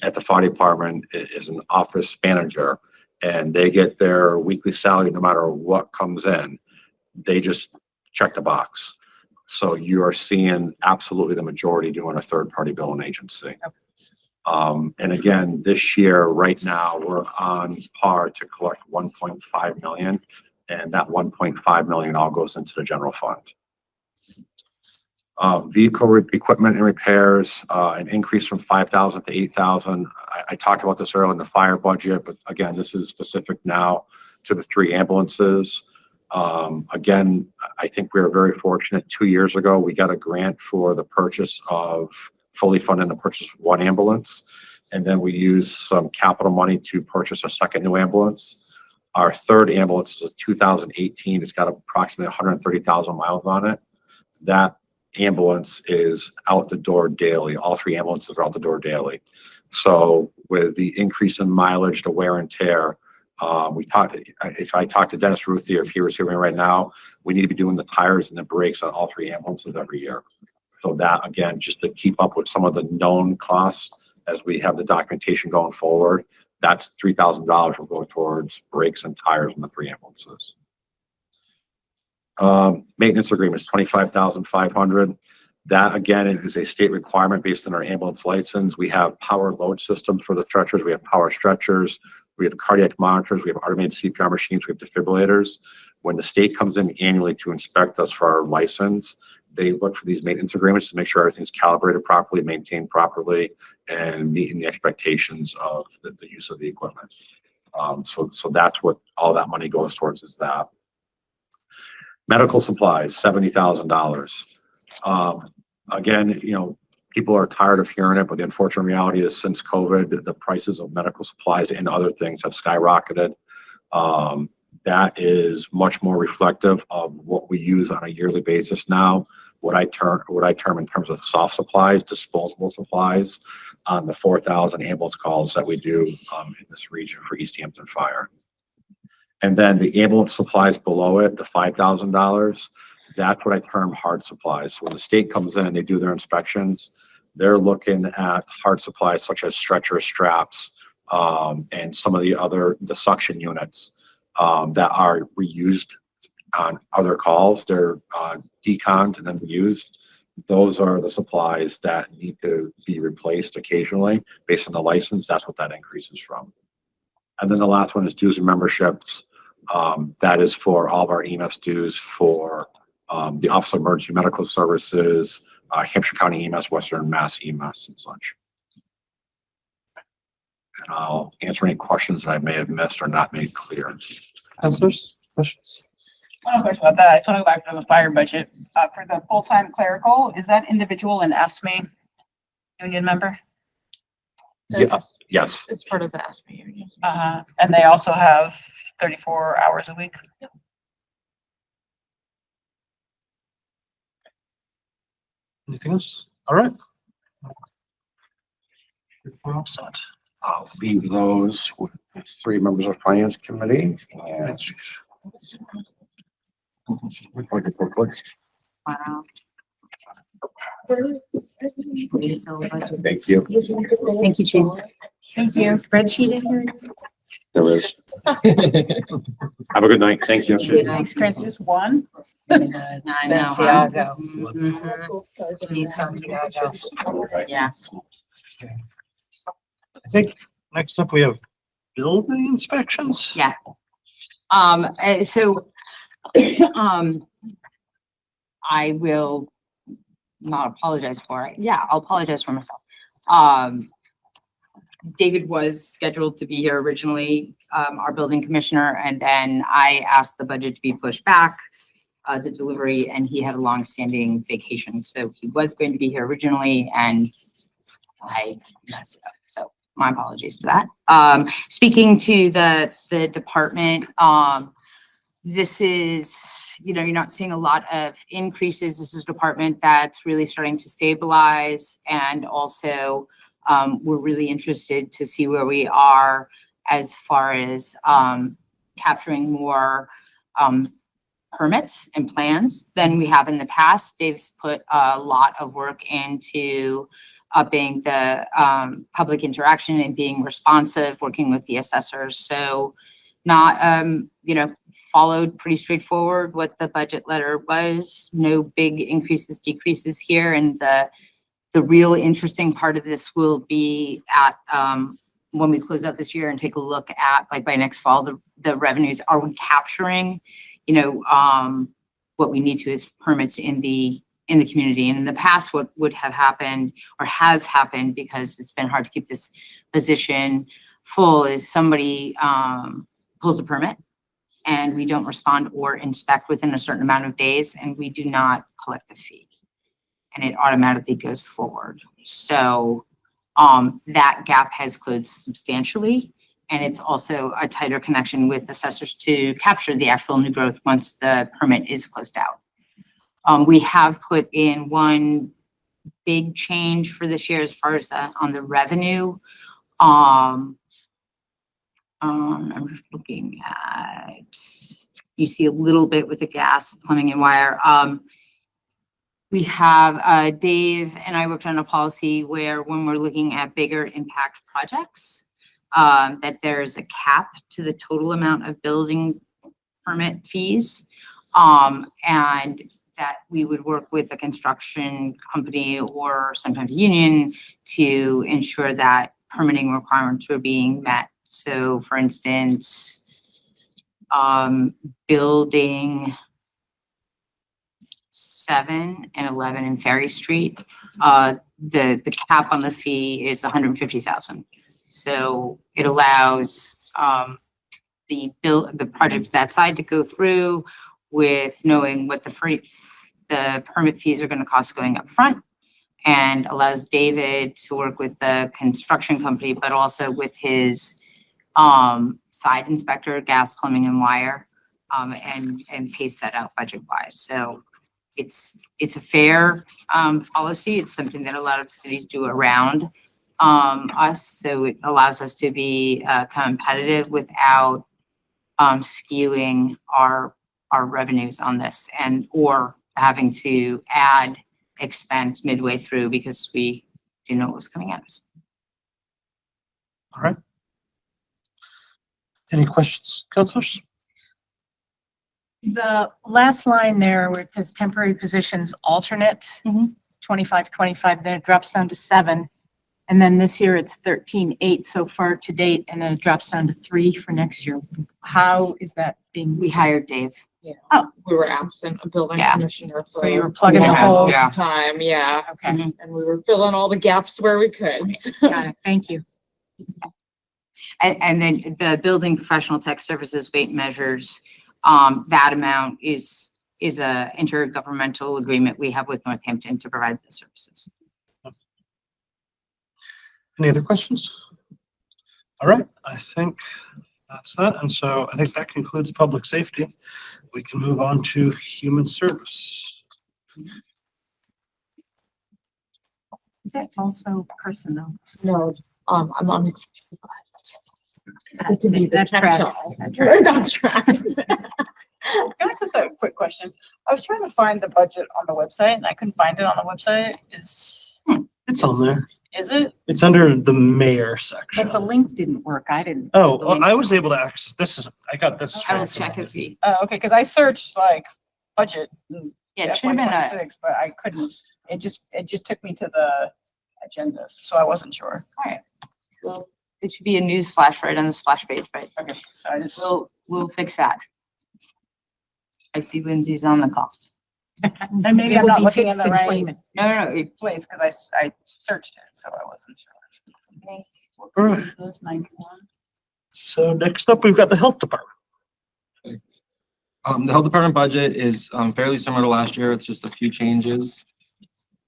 Speaker 10: at the fire department is an office manager and they get their weekly salary no matter what comes in. They just check the box. So you are seeing absolutely the majority doing a third-party billing agency. And again, this year, right now, we're on par to collect 1.5 million, and that 1.5 million all goes into the general fund. Vehicle equipment and repairs, an increase from 5,000 to 8,000. I talked about this earlier in the fire budget, but again, this is specific now to the 3 ambulances. Again, I think we were very fortunate. 2 years ago, we got a grant for the purchase of, fully funding the purchase of 1 ambulance. And then we used some capital money to purchase a second new ambulance. Our 3rd ambulance is a 2018. It's got approximately 130,000 miles on it. That ambulance is out the door daily. All 3 ambulances are out the door daily. So with the increase in mileage, the wear and tear, if I talk to Dennis Ruthie, or if he was here right now, we need to be doing the tires and the brakes on all 3 ambulances every year. So that, again, just to keep up with some of the known costs as we have the documentation going forward, that's $3,000 will go towards brakes and tires on the 3 ambulances. Maintenance agreements, 25,500. That again is a state requirement based on our ambulance license. We have power load systems for the stretchers. We have power stretchers. We have cardiac monitors. We have automated CPR machines. We have defibrillators. When the state comes in annually to inspect us for our license, they look for these maintenance agreements to make sure everything's calibrated properly, maintained properly, and meeting the expectations of the use of the equipment. So that's what all that money goes towards, is that. Medical supplies, $70,000. Again, you know, people are tired of hearing it, but the unfortunate reality is since COVID, the prices of medical supplies and other things have skyrocketed. That is much more reflective of what we use on a yearly basis now. What I term in terms of soft supplies, disposable supplies, on the 4,000 ambulance calls that we do in this region for Easthampton Fire. And then the ambulance supplies below it, the $5,000, that's what I term hard supplies. So when the state comes in and they do their inspections, they're looking at hard supplies such as stretcher straps, and some of the suction units that are reused on other calls. They're deconned and then reused. Those are the supplies that need to be replaced occasionally based on the license. That's what that increase is from. And then the last one is dues and memberships. That is for all of our EMS dues for the Office of Emergency Medical Services, Hampshire County EMS, Western Mass EMS, and such. And I'll answer any questions that I may have missed or not made clear.
Speaker 2: Counselors, questions?
Speaker 6: One question about that. I just want to go back to the fire budget. For the full-time clerical, is that individual an ASME union member?
Speaker 10: Yes.
Speaker 7: It's part of the ASME union.
Speaker 6: And they also have 34 hours a week?
Speaker 2: Anything else? All right. We're all set.
Speaker 10: I'll leave those with the 3 members of Finance Committee. And
Speaker 4: Wow.
Speaker 10: Thank you.
Speaker 4: Thank you, Chief.
Speaker 3: Thank you. Spreadsheet in here?
Speaker 10: There is. Have a good night. Thank you.
Speaker 3: Thanks, Chris. Just one?
Speaker 4: I know, huh?
Speaker 9: Santiago.
Speaker 4: Mhm. He's Santiago. Yeah.
Speaker 2: I think next up we have building inspections.
Speaker 4: Yeah. So, I will not apologize for it. Yeah, I'll apologize for myself. David was scheduled to be here originally, our building commissioner, and then I asked the budget to be pushed back, the delivery, and he had a long-standing vacation. So he was going to be here originally, and I messed it up. So my apologies for that. Speaking to the department, this is, you're not seeing a lot of increases. This is a department that's really starting to stabilize, and also we're really interested to see where we are as far as capturing more permits and plans than we have in the past. Dave's put a lot of work into upping the public interaction and being responsive, working with the assessors. So not, followed pretty straightforward what the budget letter was. No big increases, decreases here. And the real interesting part of this will be at when we close out this year and take a look at, like, by next fall, the revenues. Are we capturing, what we need to as permits in the community? And in the past, what would have happened or has happened, because it's been hard to keep this position full, is somebody pulls a permit and we don't respond or inspect within a certain amount of days, and we do not collect the fee, and it automatically goes forward. So that gap has closed substantially, and it's also a tighter connection with assessors to capture the actual new growth once the permit is closed out. We have put in one big change for this year as far as on the revenue. I'm just looking at, you see a little bit with the gas, plumbing and wire. We have, Dave and I worked on a policy where when we're looking at bigger impact projects, that there's a cap to the total amount of building permit fees. And that we would work with a construction company or sometimes a union to ensure that permitting requirements were being met. So for instance, building 7 and 11 in Ferry Street, the cap on the fee is 150,000. So it allows the project that side to go through with knowing what the permit fees are going to cost going up front, and allows David to work with the construction company, but also with his side inspector, gas, plumbing, and wire, and pace that out budget wise. So it's a fair policy. It's something that a lot of cities do around us. So it allows us to be competitive without skewing our revenues on this, and or having to add expense midway through because we do know what was coming at us.
Speaker 2: All right. Any questions, councilors?
Speaker 3: The last line there where it says temporary positions alternate,
Speaker 4: Mhm.
Speaker 3: it's 25, then it drops down to 7. And then this year it's 13,800 so far to date, and then it drops down to 3 for next year. How is that being?
Speaker 4: We hired Dave.
Speaker 7: We were absent a building
Speaker 4: Yeah.
Speaker 7: commissioner for
Speaker 3: So you were plugging the
Speaker 7: a
Speaker 3: holes?
Speaker 7: long time, yeah,
Speaker 3: Okay,
Speaker 4: Mhm.
Speaker 7: and we were filling all the gaps where we could.
Speaker 3: got it. Thank you.
Speaker 4: And then the building professional tech services weight measures, that amount is a intergovernmental agreement we have with Northampton to provide the services.
Speaker 2: Any other questions? All right, I think that's that. And so I think that concludes public safety. We can move on to human service.
Speaker 3: Is that also personnel?
Speaker 7: No, I'm on. To be the
Speaker 3: That tracks.
Speaker 7: catch-all. That tracks.
Speaker 6: Can I ask a quick question? I was trying to find the budget on the website and I couldn't find it on the website.
Speaker 2: It's on there.
Speaker 6: Is it?
Speaker 2: It's under the mayor
Speaker 3: But
Speaker 2: section.
Speaker 3: the link didn't work. I didn't.
Speaker 2: Oh,
Speaker 3: the
Speaker 2: well,
Speaker 3: link
Speaker 2: I was
Speaker 3: didn't
Speaker 2: able to access, I got this.
Speaker 4: I will
Speaker 2: straight from
Speaker 4: check his
Speaker 2: the-
Speaker 4: fee.
Speaker 6: Okay, because I searched like budget
Speaker 4: Yeah, it should
Speaker 6: FY
Speaker 4: have been a,
Speaker 6: 26, but I couldn't. It just took me to the agendas, so I wasn't sure.
Speaker 4: alright. Well, it should be a news flash right on the splash page, but
Speaker 6: Okay, so I just.
Speaker 4: we'll fix that. I see Lindsay's on the call.
Speaker 6: And maybe
Speaker 3: It
Speaker 6: I'm
Speaker 3: will
Speaker 6: not
Speaker 3: be
Speaker 6: looking in
Speaker 3: fixed
Speaker 6: the
Speaker 3: in 20
Speaker 6: right
Speaker 3: minutes.
Speaker 4: No,
Speaker 6: place because I searched it, so I wasn't sure.
Speaker 2: All right.
Speaker 6: So it's 9:1.
Speaker 2: So next up, we've got the health department.
Speaker 11: The health department budget is fairly similar to last year. It's just a few changes.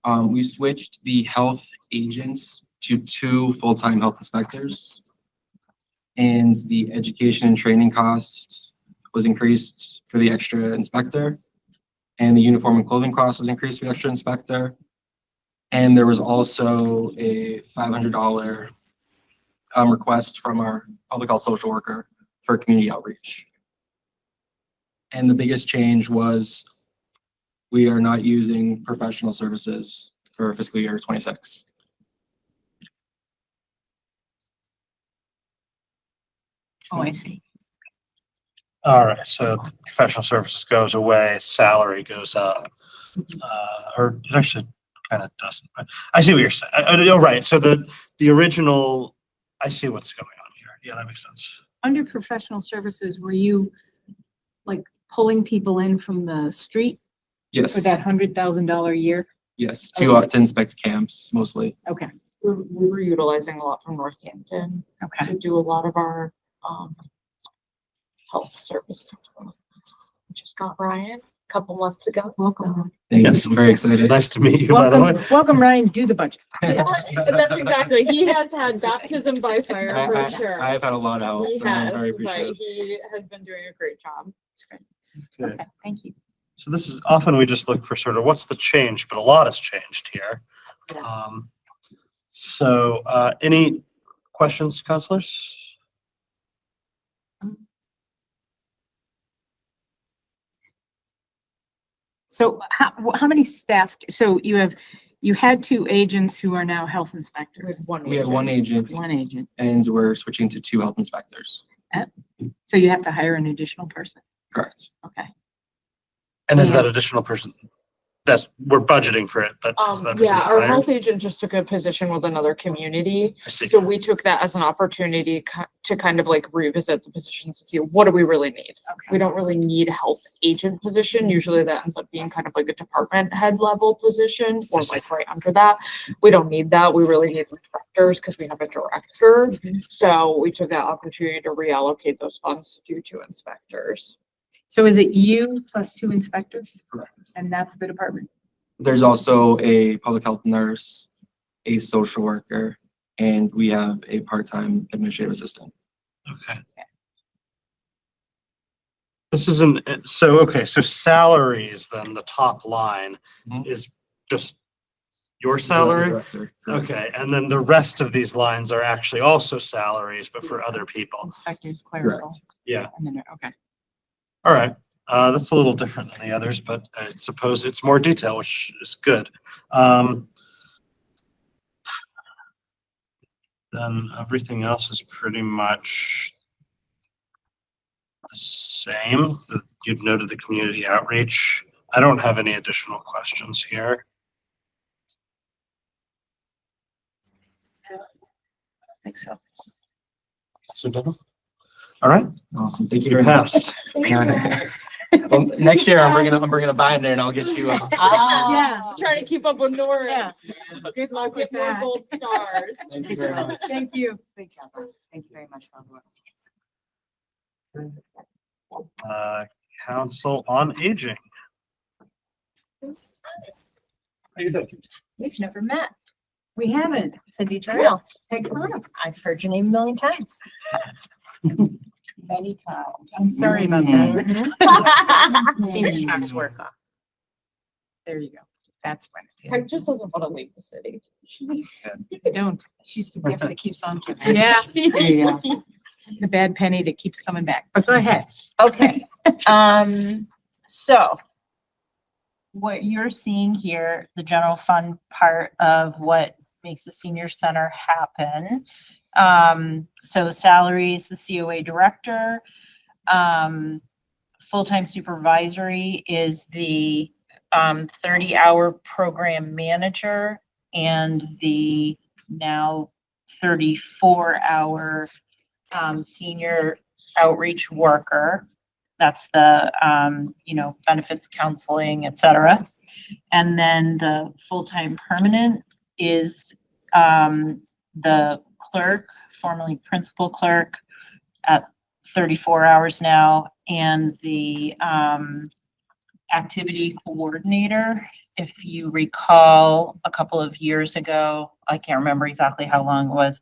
Speaker 11: We switched the health agents to 2 full-time health inspectors. And the education and training costs was increased for the extra inspector. And the uniform and clothing cost was increased for the extra inspector. And there was also a $500 request from our public health social worker for community outreach. And the biggest change was we are not using professional services for fiscal year 26.
Speaker 3: Oh, I see.
Speaker 2: All right, so the professional services goes away, salary goes up. Or it actually kind of doesn't, but I see what you're saying. Oh, right, so the original, I see what's going on here. Yeah, that makes sense.
Speaker 3: Under professional services, were you like pulling people in from the street for
Speaker 11: Yes,
Speaker 3: that $100,000 a year?
Speaker 11: yes, to inspect camps mostly.
Speaker 3: Okay,
Speaker 7: We were utilizing a lot from Northampton
Speaker 3: okay.
Speaker 7: to do a lot of our, health services. We just got Ryan a couple months ago.
Speaker 3: Welcome.
Speaker 11: Thank you.
Speaker 2: Yes.
Speaker 11: I'm very excited.
Speaker 2: Nice to meet you, by the way.
Speaker 3: Welcome, Ryan, do the budget.
Speaker 7: Yeah, that's exactly. He has had baptism by fire for sure.
Speaker 11: I've had a lot of help,
Speaker 7: He
Speaker 11: so I'm
Speaker 7: has,
Speaker 11: very
Speaker 7: but
Speaker 11: appreciative.
Speaker 7: he has been doing a great job.
Speaker 2: Okay.
Speaker 3: Okay, thank you.
Speaker 2: So this is often we just look for sort of what's the change, but a lot has changed here.
Speaker 3: Yeah.
Speaker 2: So any questions, counselors?
Speaker 3: So how many staff, so you had 2 agents who are now health inspectors?
Speaker 11: We have 1 agent
Speaker 3: One agent.
Speaker 11: and we're switching to 2 health inspectors.
Speaker 3: So you have to hire an additional person?
Speaker 11: Correct.
Speaker 3: Okay.
Speaker 2: And is that additional person? We're budgeting for it, but is that person
Speaker 7: Yeah, our
Speaker 2: hired?
Speaker 7: health agent just took a position with another community.
Speaker 2: I see.
Speaker 7: So we took that as an opportunity to kind of like revisit the positions to see what do we really need? We don't really need a health agent position. Usually that ends up being kind of like a department head level position or like right under that. We don't need that. We really need inspectors because we have a director. So we took that opportunity to reallocate those funds due to inspectors.
Speaker 3: So is it you plus 2 inspectors?
Speaker 11: Correct.
Speaker 3: And that's the department?
Speaker 11: There's also a public health nurse, a social worker, and we have a part-time administrative assistant.
Speaker 2: Okay. This isn't, so salaries, then the top line
Speaker 11: Mhm.
Speaker 2: is just your salary?
Speaker 11: Director, correct.
Speaker 2: Okay, and then the rest of these lines are actually also salaries, but for other people.
Speaker 3: Inspectors, clerical.
Speaker 2: Yeah,
Speaker 3: And then, okay.
Speaker 2: all right. That's a little different than the others, but I suppose it's more detail, which is good. Then everything else is pretty much the same. You've noted the community outreach. I don't have any additional questions here.
Speaker 3: I think so.
Speaker 2: So, Devin? All right,
Speaker 11: Awesome. Thank you
Speaker 2: you're
Speaker 11: very much.
Speaker 2: passed.
Speaker 11: Well, next year I'm bringing a binder and I'll get you.
Speaker 3: Yeah.
Speaker 7: Trying to keep up with Norris.
Speaker 3: Yeah. Good luck with
Speaker 7: Get more
Speaker 3: that.
Speaker 7: gold stars.
Speaker 11: Thank you very much.
Speaker 3: Thank you.
Speaker 4: Thank you very much for the work.
Speaker 2: Council on Aging. How you doing?
Speaker 8: We've never met.
Speaker 3: We haven't.
Speaker 8: Cindy Trail.
Speaker 3: Hey, come on up.
Speaker 8: I've heard your name a million times.
Speaker 6: Many times.
Speaker 3: I'm sorry about that.
Speaker 8: Seen tax work on.
Speaker 3: There you go. That's when.
Speaker 7: Peg just doesn't want to leave the city.
Speaker 3: I don't.
Speaker 6: She's the gift that keeps on giving.
Speaker 3: Yeah.
Speaker 4: There you go.
Speaker 3: The bad penny that keeps coming back. But go ahead.
Speaker 8: Okay, So what you're seeing here, the general fund part of what makes the senior center happen. So salaries, the COA director, full-time supervisory is the 30-hour program manager and the now 34-hour senior outreach worker. That's the, benefits counseling, et cetera. And then the full-time permanent is the clerk, formerly principal clerk, at 34 hours now, and the activity coordinator. If you recall, a couple of years ago, I can't remember exactly how long it was.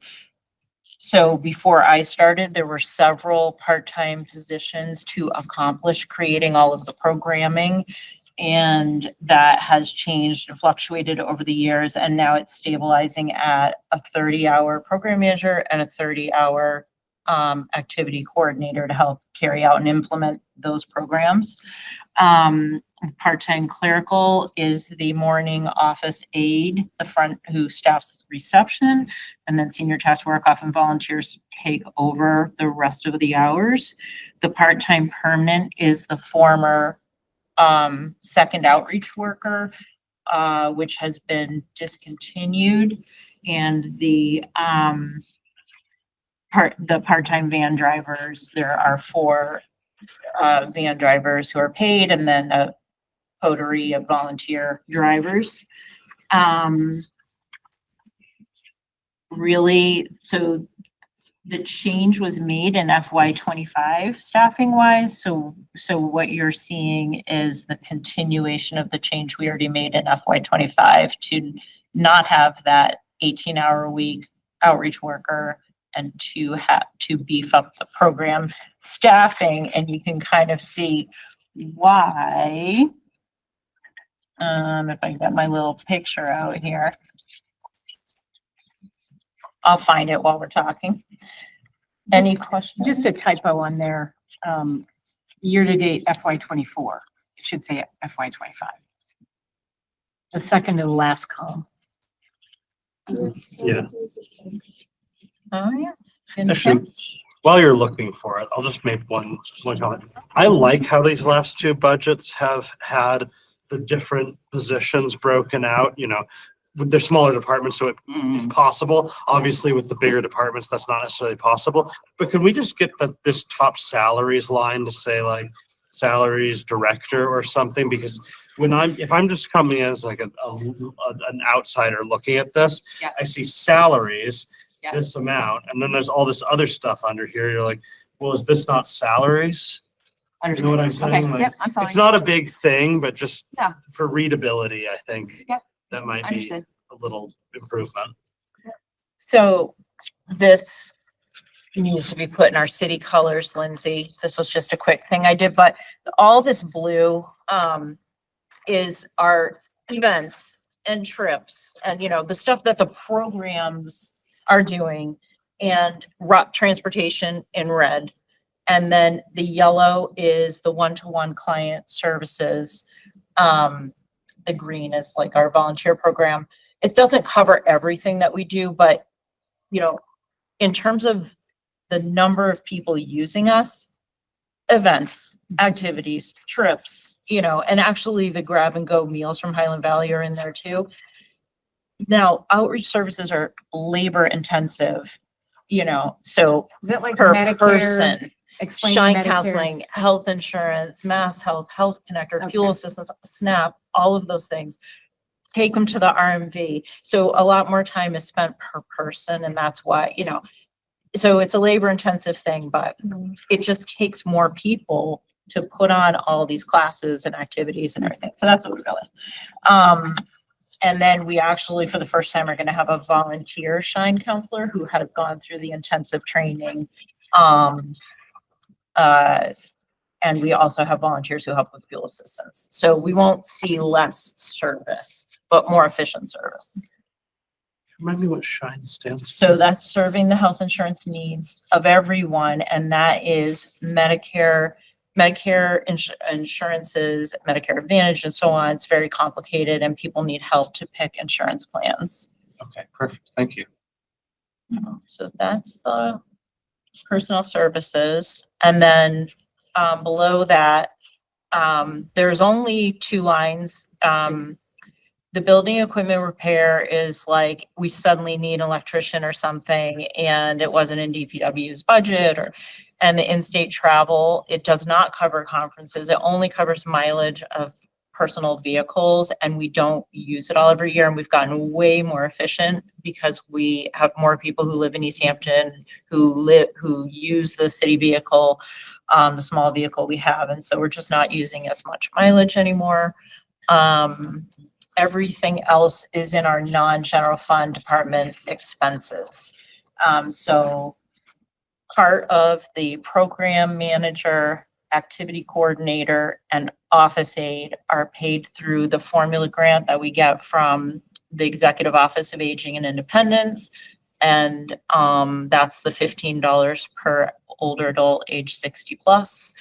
Speaker 8: So before I started, there were several part-time positions to accomplish creating all of the programming. And that has changed and fluctuated over the years. And now it's stabilizing at a 30-hour program manager and a 30-hour activity coordinator to help carry out and implement those programs. Part-time clerical is the morning office aide, the front who staffs reception, and then senior task work often volunteers take over the rest of the hours. The part-time permanent is the former second outreach worker, which has been discontinued, and the part-time van drivers. There are 4 van drivers who are paid, and then a coterie of volunteer drivers. Really, so the change was made in FY '25 staffing wise. So what you're seeing is the continuation of the change we already made in FY '25 to not have that 18-hour a week outreach worker and to beef up the program staffing. And you can kind of see why. If I get my little picture out here, I'll find it while we're talking. Any questions?
Speaker 3: Just a typo on there, year-to-date FY '24, it should say FY '25. The second to the last column.
Speaker 2: Yeah.
Speaker 3: Oh, yeah.
Speaker 2: Actually, while you're looking for it, I'll just make one comment. I like how these last 2 budgets have had the different positions broken out, with their smaller departments, so it is possible. Obviously, with the bigger departments, that's not necessarily possible. But can we just get this top salaries line to say like salaries director or something? Because if I'm just coming as like an outsider looking at this,
Speaker 4: Yeah.
Speaker 2: I see salaries,
Speaker 4: Yeah.
Speaker 2: this amount, and then there's all this other stuff under here. You're like, well, is this not salaries? You know what I'm saying?
Speaker 4: Okay,
Speaker 2: Like,
Speaker 4: yep, I'm following.
Speaker 2: it's not a big thing, but just
Speaker 4: Yeah.
Speaker 2: for readability, I think
Speaker 4: Yep.
Speaker 2: that might be
Speaker 4: Understood.
Speaker 2: a little improvement.
Speaker 8: So this needs to be put in our city colors, Lindsay. This was just a quick thing I did, but all this blue is our events and trips and, the stuff that the programs are doing, and transportation in red. And then the yellow is the one-to-one client services. The green is like our volunteer program. It doesn't cover everything that we do, but, in terms of the number of people using us, events, activities, trips, and actually the grab and go meals from Highland Valley are in there too. Now, outreach services are labor intensive, so
Speaker 3: Is that like
Speaker 8: per
Speaker 3: Medicare?
Speaker 8: person.
Speaker 3: Explain
Speaker 8: Shine
Speaker 3: Medicare?
Speaker 8: counseling, health insurance, Mass Health, Health Connector, fuel
Speaker 3: Okay.
Speaker 8: assistance, SNAP, all of those things. Take them to the RMV. So a lot more time is spent per person, and that's why, so it's a labor intensive thing, but it just takes more people to put on all these classes and activities and everything. So that's what we realized. And then we actually, for the first time, are going to have a volunteer Shine counselor who has gone through the intensive training. And we also have volunteers who help with fuel assistance. So we won't see less service, but more efficient service.
Speaker 2: Remind me what SHINE stands for.
Speaker 8: So that's serving the health insurance needs of everyone, and that is Medicare, Medicare insurances, Medicare Advantage and so on. It's very complicated and people need help to pick insurance plans.
Speaker 2: Okay, perfect. Thank you.
Speaker 8: So that's the personal services. And then below that, there's only 2 lines. The building equipment repair is like, we suddenly need an electrician or something and it wasn't in DPW's budget, and the in-state travel, it does not cover conferences. It only covers mileage of personal vehicles, and we don't use it all every year. And we've gotten way more efficient because we have more people who live in Easthampton who use the city vehicle, the small vehicle we have. And so we're just not using as much mileage anymore. Everything else is in our non-general fund department expenses. So part of the program manager, activity coordinator, and office aide are paid through the formula grant that we get from the Executive Office of Aging and Independence. And that's the $15 per older adult age 60 plus.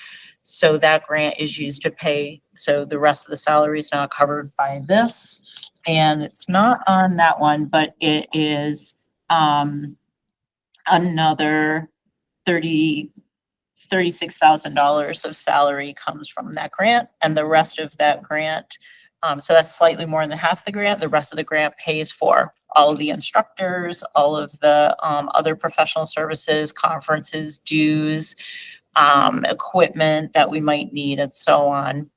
Speaker 8: So that grant is used to pay. So the rest of the salary is not covered by this. And it's not on that one, but it is another $36,000 of salary comes from that grant, and the rest of that grant, so that's slightly more than half the grant. The rest of the grant pays for all of the instructors, all of the other professional services, conferences, dues, equipment that we might need, and so on.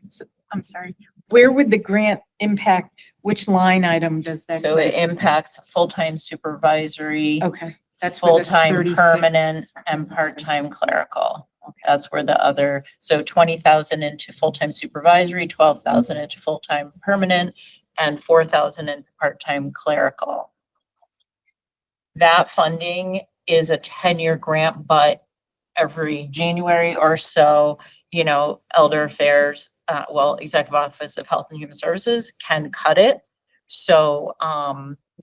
Speaker 3: So, I'm sorry, where would the grant impact, which line item does that?
Speaker 8: So it impacts full-time supervisory,
Speaker 3: Okay, that's where the
Speaker 8: full-time
Speaker 3: 36
Speaker 8: permanent, and part-time clerical. That's where the other, so 20,000 into full-time supervisory, 12,000 into full-time permanent, and 4,000 into part-time clerical. That funding is a 10-year grant, but every January or so, Elder Affairs, Executive Office of Health and Human Services can cut it. So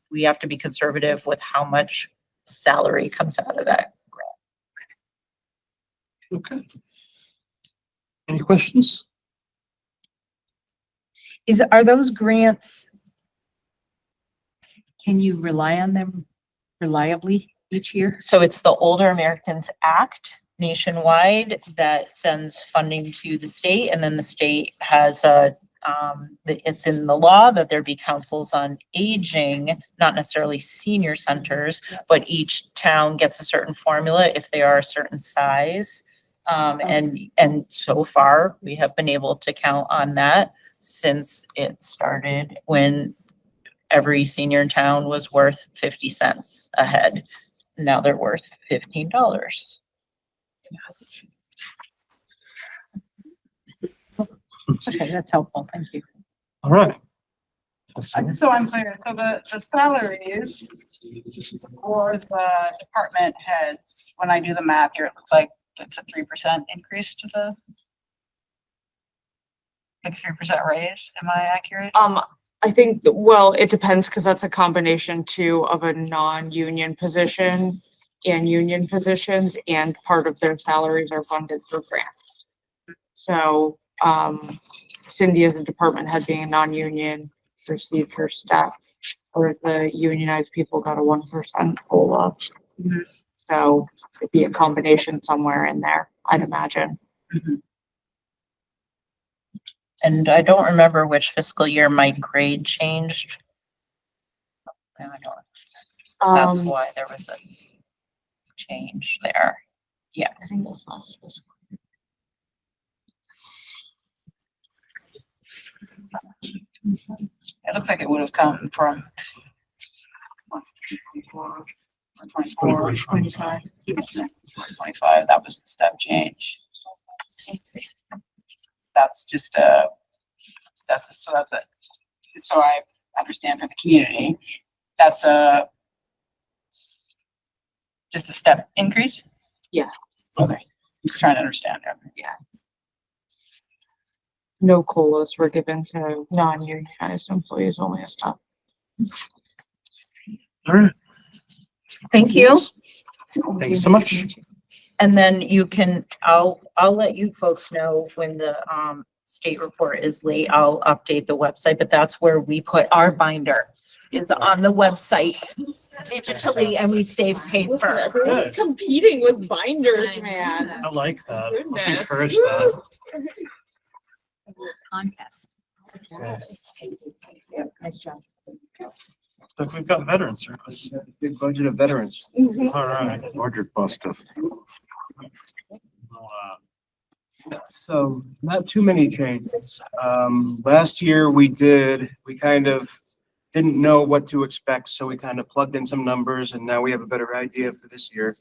Speaker 8: we have to be conservative with how much salary comes out of that.
Speaker 2: Okay. Any questions?
Speaker 3: Are those grants, can you rely on them reliably each year?
Speaker 8: So it's the Older Americans Act nationwide that sends funding to the state, and then the state has it's in the law that there be councils on aging, not necessarily senior centers, but each town gets a certain formula if they are a certain size. And so far, we have been able to count on that since it started, when every senior in town was worth 50 cents a head. Now they're worth $15. Yes.
Speaker 3: Okay, that's helpful. Thank you.
Speaker 2: All right.
Speaker 6: So I'm clear, so the salaries for the department heads, when I do the math here, it looks like it's a 3% increase to the, like 3% raise, am I accurate?
Speaker 7: I think, well, it depends because that's a combination too of a non-union position and union positions, and part of their salaries are funded through grants. So, Cindy as a department head being a non-union received her step, or the unionized people got a 1% COLA. So it'd be a combination somewhere in there, I'd imagine.
Speaker 8: And I don't remember which fiscal year my grade changed. I don't, that's why there was a change there. Yeah, I think it was last fiscal.
Speaker 6: It looks like it would have come from 24, 25, 25, that was the step change. That's just so I understand for the community, that's just a step increase?
Speaker 7: Yeah.
Speaker 6: Okay, just trying to understand.
Speaker 7: Yeah. No COLAs were given to non-unionized employees, only a step.
Speaker 2: All right.
Speaker 8: Thank you.
Speaker 2: Thanks so much.
Speaker 8: And then you can, I'll let you folks know when the, state report is late. I'll update the website, but that's where we put our binder is on the website digitally and we save paper.
Speaker 7: Everyone's competing with binders,
Speaker 8: I
Speaker 7: man.
Speaker 2: I like that. Let's
Speaker 7: Goodness.
Speaker 2: encourage that.
Speaker 3: Contest.
Speaker 8: Nice job.
Speaker 2: So we've got veteran service.
Speaker 10: Big budget of veterans.
Speaker 2: All right.
Speaker 10: Ordered buster.
Speaker 2: Well,
Speaker 12: So not too many changes. Last year we kind of didn't know what to expect, so we kind of plugged in some numbers and now we have a better idea for this year.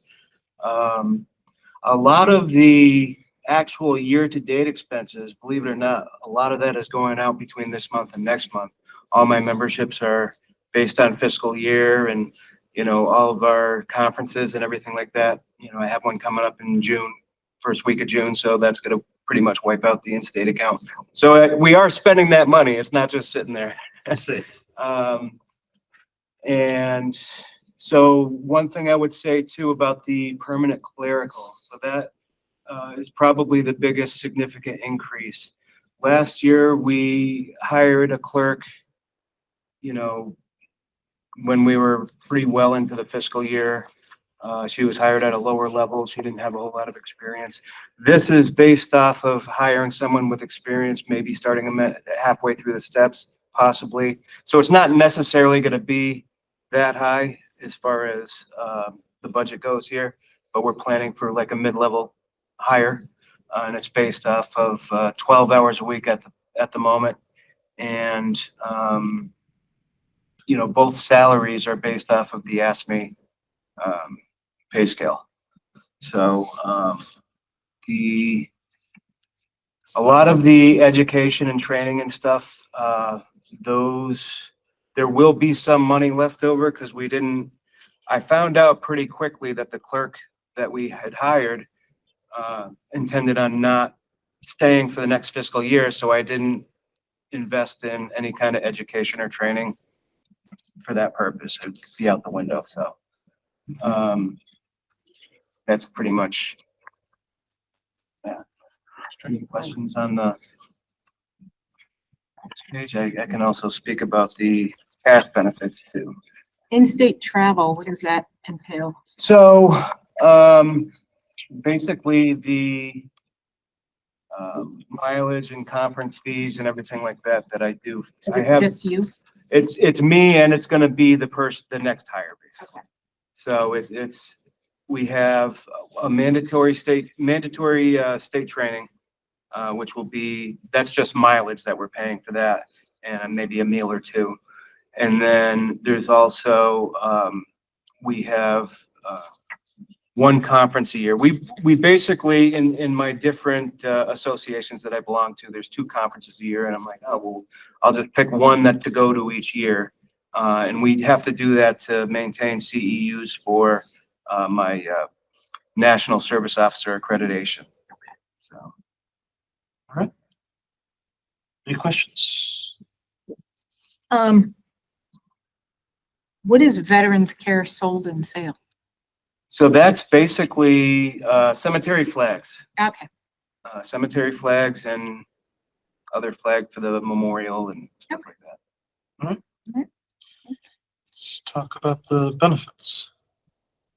Speaker 12: A lot of the actual year-to-date expenses, believe it or not, a lot of that is going out between this month and next month. All my memberships are based on fiscal year and, you know, all of our conferences and everything like that. You know, I have one coming up in June, first week of June, so that's gonna pretty much wipe out the in-state account. So we are spending that money. It's not just sitting there.
Speaker 2: I see.
Speaker 12: And so one thing I would say too about the permanent clerical, so that is probably the biggest significant increase. Last year, we hired a clerk, you know, when we were pretty well into the fiscal year. She was hired at a lower level. She didn't have a whole lot of experience. This is based off of hiring someone with experience, maybe starting them at halfway through the steps, possibly. So it's not necessarily going to be that high as far as the budget goes here, but we're planning for like a mid-level hire. And it's based off of 12 hours a week at the moment. And, you know, both salaries are based off of the ASME pay scale. So a lot of the education and training and stuff, there will be some money left over because I found out pretty quickly that the clerk that we had hired intended on not staying for the next fiscal year, so I didn't invest in any kind of education or training for that purpose. It'd be out the window, so. That's pretty much that. Any questions on the next page? I can also speak about the cash benefits too.
Speaker 3: In-state travel, what does that entail?
Speaker 12: So, basically the mileage and conference fees and everything like that I do.
Speaker 3: Is
Speaker 12: I
Speaker 3: it
Speaker 12: have,
Speaker 3: just you?
Speaker 12: it's me and it's gonna be the next hire basically. So we have a mandatory state training, which will be, that's just mileage that we're paying for that and maybe a meal or two. And then there's also, we have one conference a year. We basically, in my different associations that I belong to, there's 2 conferences a year and I'm like, oh, well, I'll just pick one to go to each year. And we have to do that to maintain CEUs for my National Service Officer accreditation.
Speaker 2: Okay. So, all right. Any questions?
Speaker 3: What is Veterans Care sold and sale?
Speaker 12: So that's basically cemetery flags.
Speaker 3: Okay.
Speaker 12: Cemetery flags and other flag for the memorial and stuff like that.
Speaker 2: All right. Let's talk about the benefits.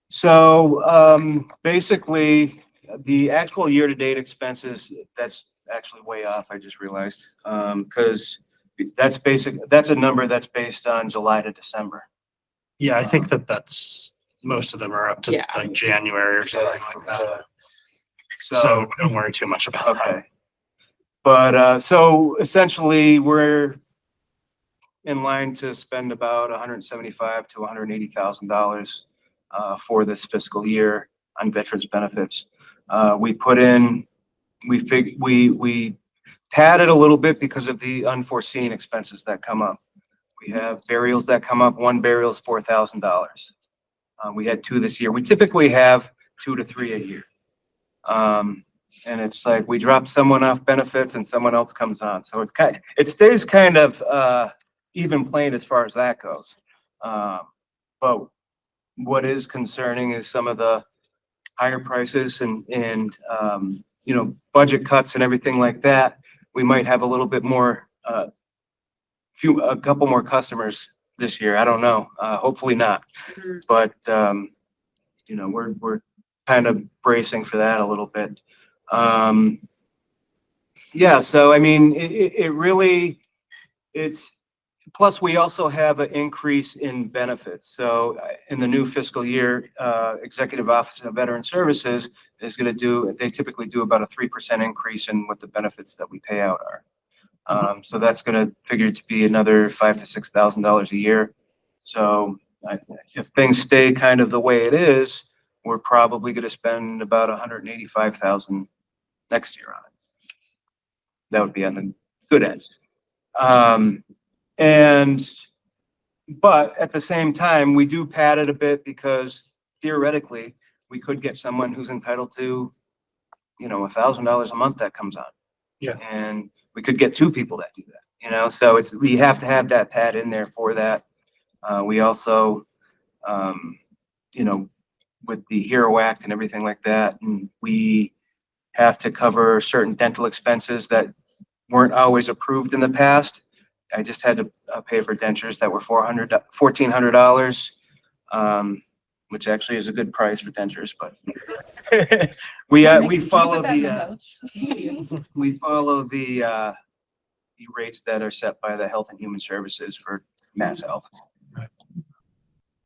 Speaker 12: So basically, the actual year-to-date expenses, that's actually way off, I just realized. Because that's a number that's based on July to December.
Speaker 2: Yeah, I think that's, most of them are up to
Speaker 7: Yeah.
Speaker 2: like January or something like that. So don't worry too much about that.
Speaker 12: Okay. But so essentially, we're in line to spend about $175,000 to $180,000 for this fiscal year on veterans benefits. We padded a little bit because of the unforeseen expenses that come up. We have burials that come up. One burial is $4,000. We had 2 this year. We typically have 2 to 3 a year. And it's like we drop someone off benefits and someone else comes on. So it stays kind of even playing as far as that goes. But what is concerning is some of the higher prices you know, budget cuts and everything like that, we might have a little bit more, a couple more customers this year. I don't know. Hopefully not. But, you know, we're kind of bracing for that a little bit. Yeah, so I mean, it really, plus we also have an increase in benefits. So in the new fiscal year, Executive Office of Veteran Services is going to they typically do about a 3% increase in what the benefits that we pay out are. So that's going to figure to be another $5,000 to $6,000 a year. So if things stay kind of the way it is, we're probably going to spend about $185,000 next year on it. That would be on the good end. But at the same time, we do pad it a bit because theoretically, we could get someone who's entitled to, you know, $1,000 a month that comes on.
Speaker 2: Yeah.
Speaker 12: And we could get 2 people that do that, you know, so we have to have that pad in there for that. We also, you know, with the HERO Act and everything like that, and we have to cover certain dental expenses that weren't always approved in the past. I just had to pay for dentures that were $1,400, which actually is a good price for dentures, but we follow the rates that are set by the Health and Human Services for Mass Health.
Speaker 2: Right.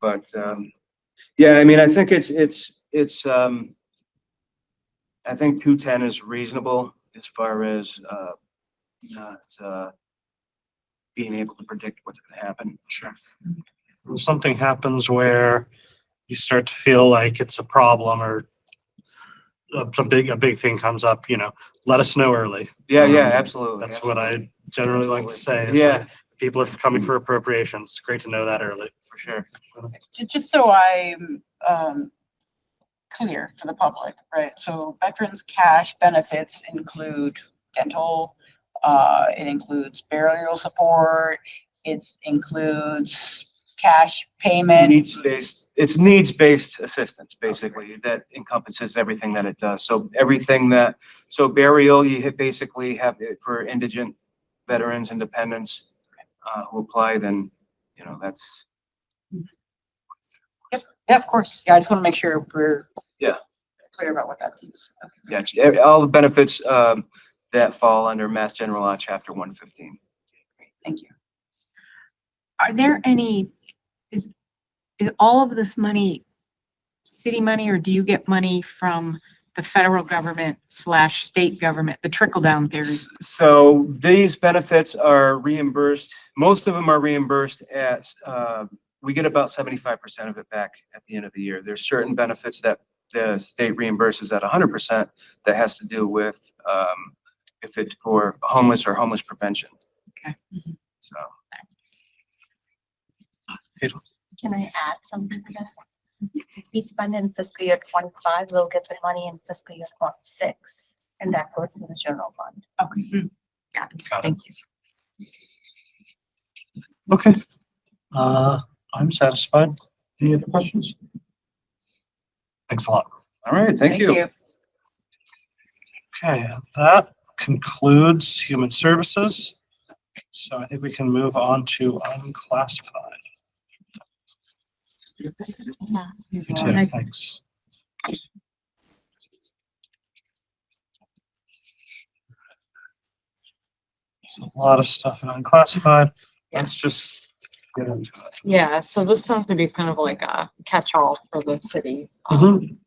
Speaker 12: But yeah, I mean, I think it's I think 210 is reasonable as far as not being able to predict what's going to happen.
Speaker 2: Sure. If something happens where you start to feel like it's a problem or a big thing comes up, you know, let us know early.
Speaker 12: Yeah, absolutely.
Speaker 2: That's what I generally like to say. It's
Speaker 12: Yeah,
Speaker 2: like, people are coming for appropriations. It's great to know that early.
Speaker 12: for sure.
Speaker 6: Just so I'm clear for the public, right? So veterans cash benefits include dental, it includes burial support, it includes cash payment.
Speaker 12: It's needs-based assistance, basically, that encompasses everything that it does. So so burial, basically have it for indigent veterans and dependents who apply, then, you know, that's.
Speaker 6: Yep, yeah, of course. Yeah, I just want to make sure we're
Speaker 12: Yeah.
Speaker 6: clear about what that means.
Speaker 12: Yeah, all the benefits that fall under Mass General Law, Chapter 115.
Speaker 3: Thank you. Are there any, is all of this money city money, or do you get money from the federal government / state government, the trickle down theory?
Speaker 12: So these benefits are reimbursed. Most of them are reimbursed we get about 75% of it back at the end of the year. There's certain benefits that the state reimburses at 100% that has to do with if it's for homeless or homeless prevention.
Speaker 3: Okay.
Speaker 12: So.
Speaker 13: Can I add something to that? We spend in fiscal year 25, we'll get the money in fiscal year 26, and that goes to the general fund.
Speaker 3: Okay. Got it. Thank you.
Speaker 2: Okay. I'm satisfied. Any other questions? Thanks a lot.
Speaker 12: All right, thank you.
Speaker 2: Okay, and that concludes Human Services. So I think we can move on to unclassified. You too, thanks. There's a lot of stuff in unclassified. Let's just get into it.
Speaker 7: Yeah, so this tends to be kind of like a catch-all for the city.
Speaker 2: Mhm.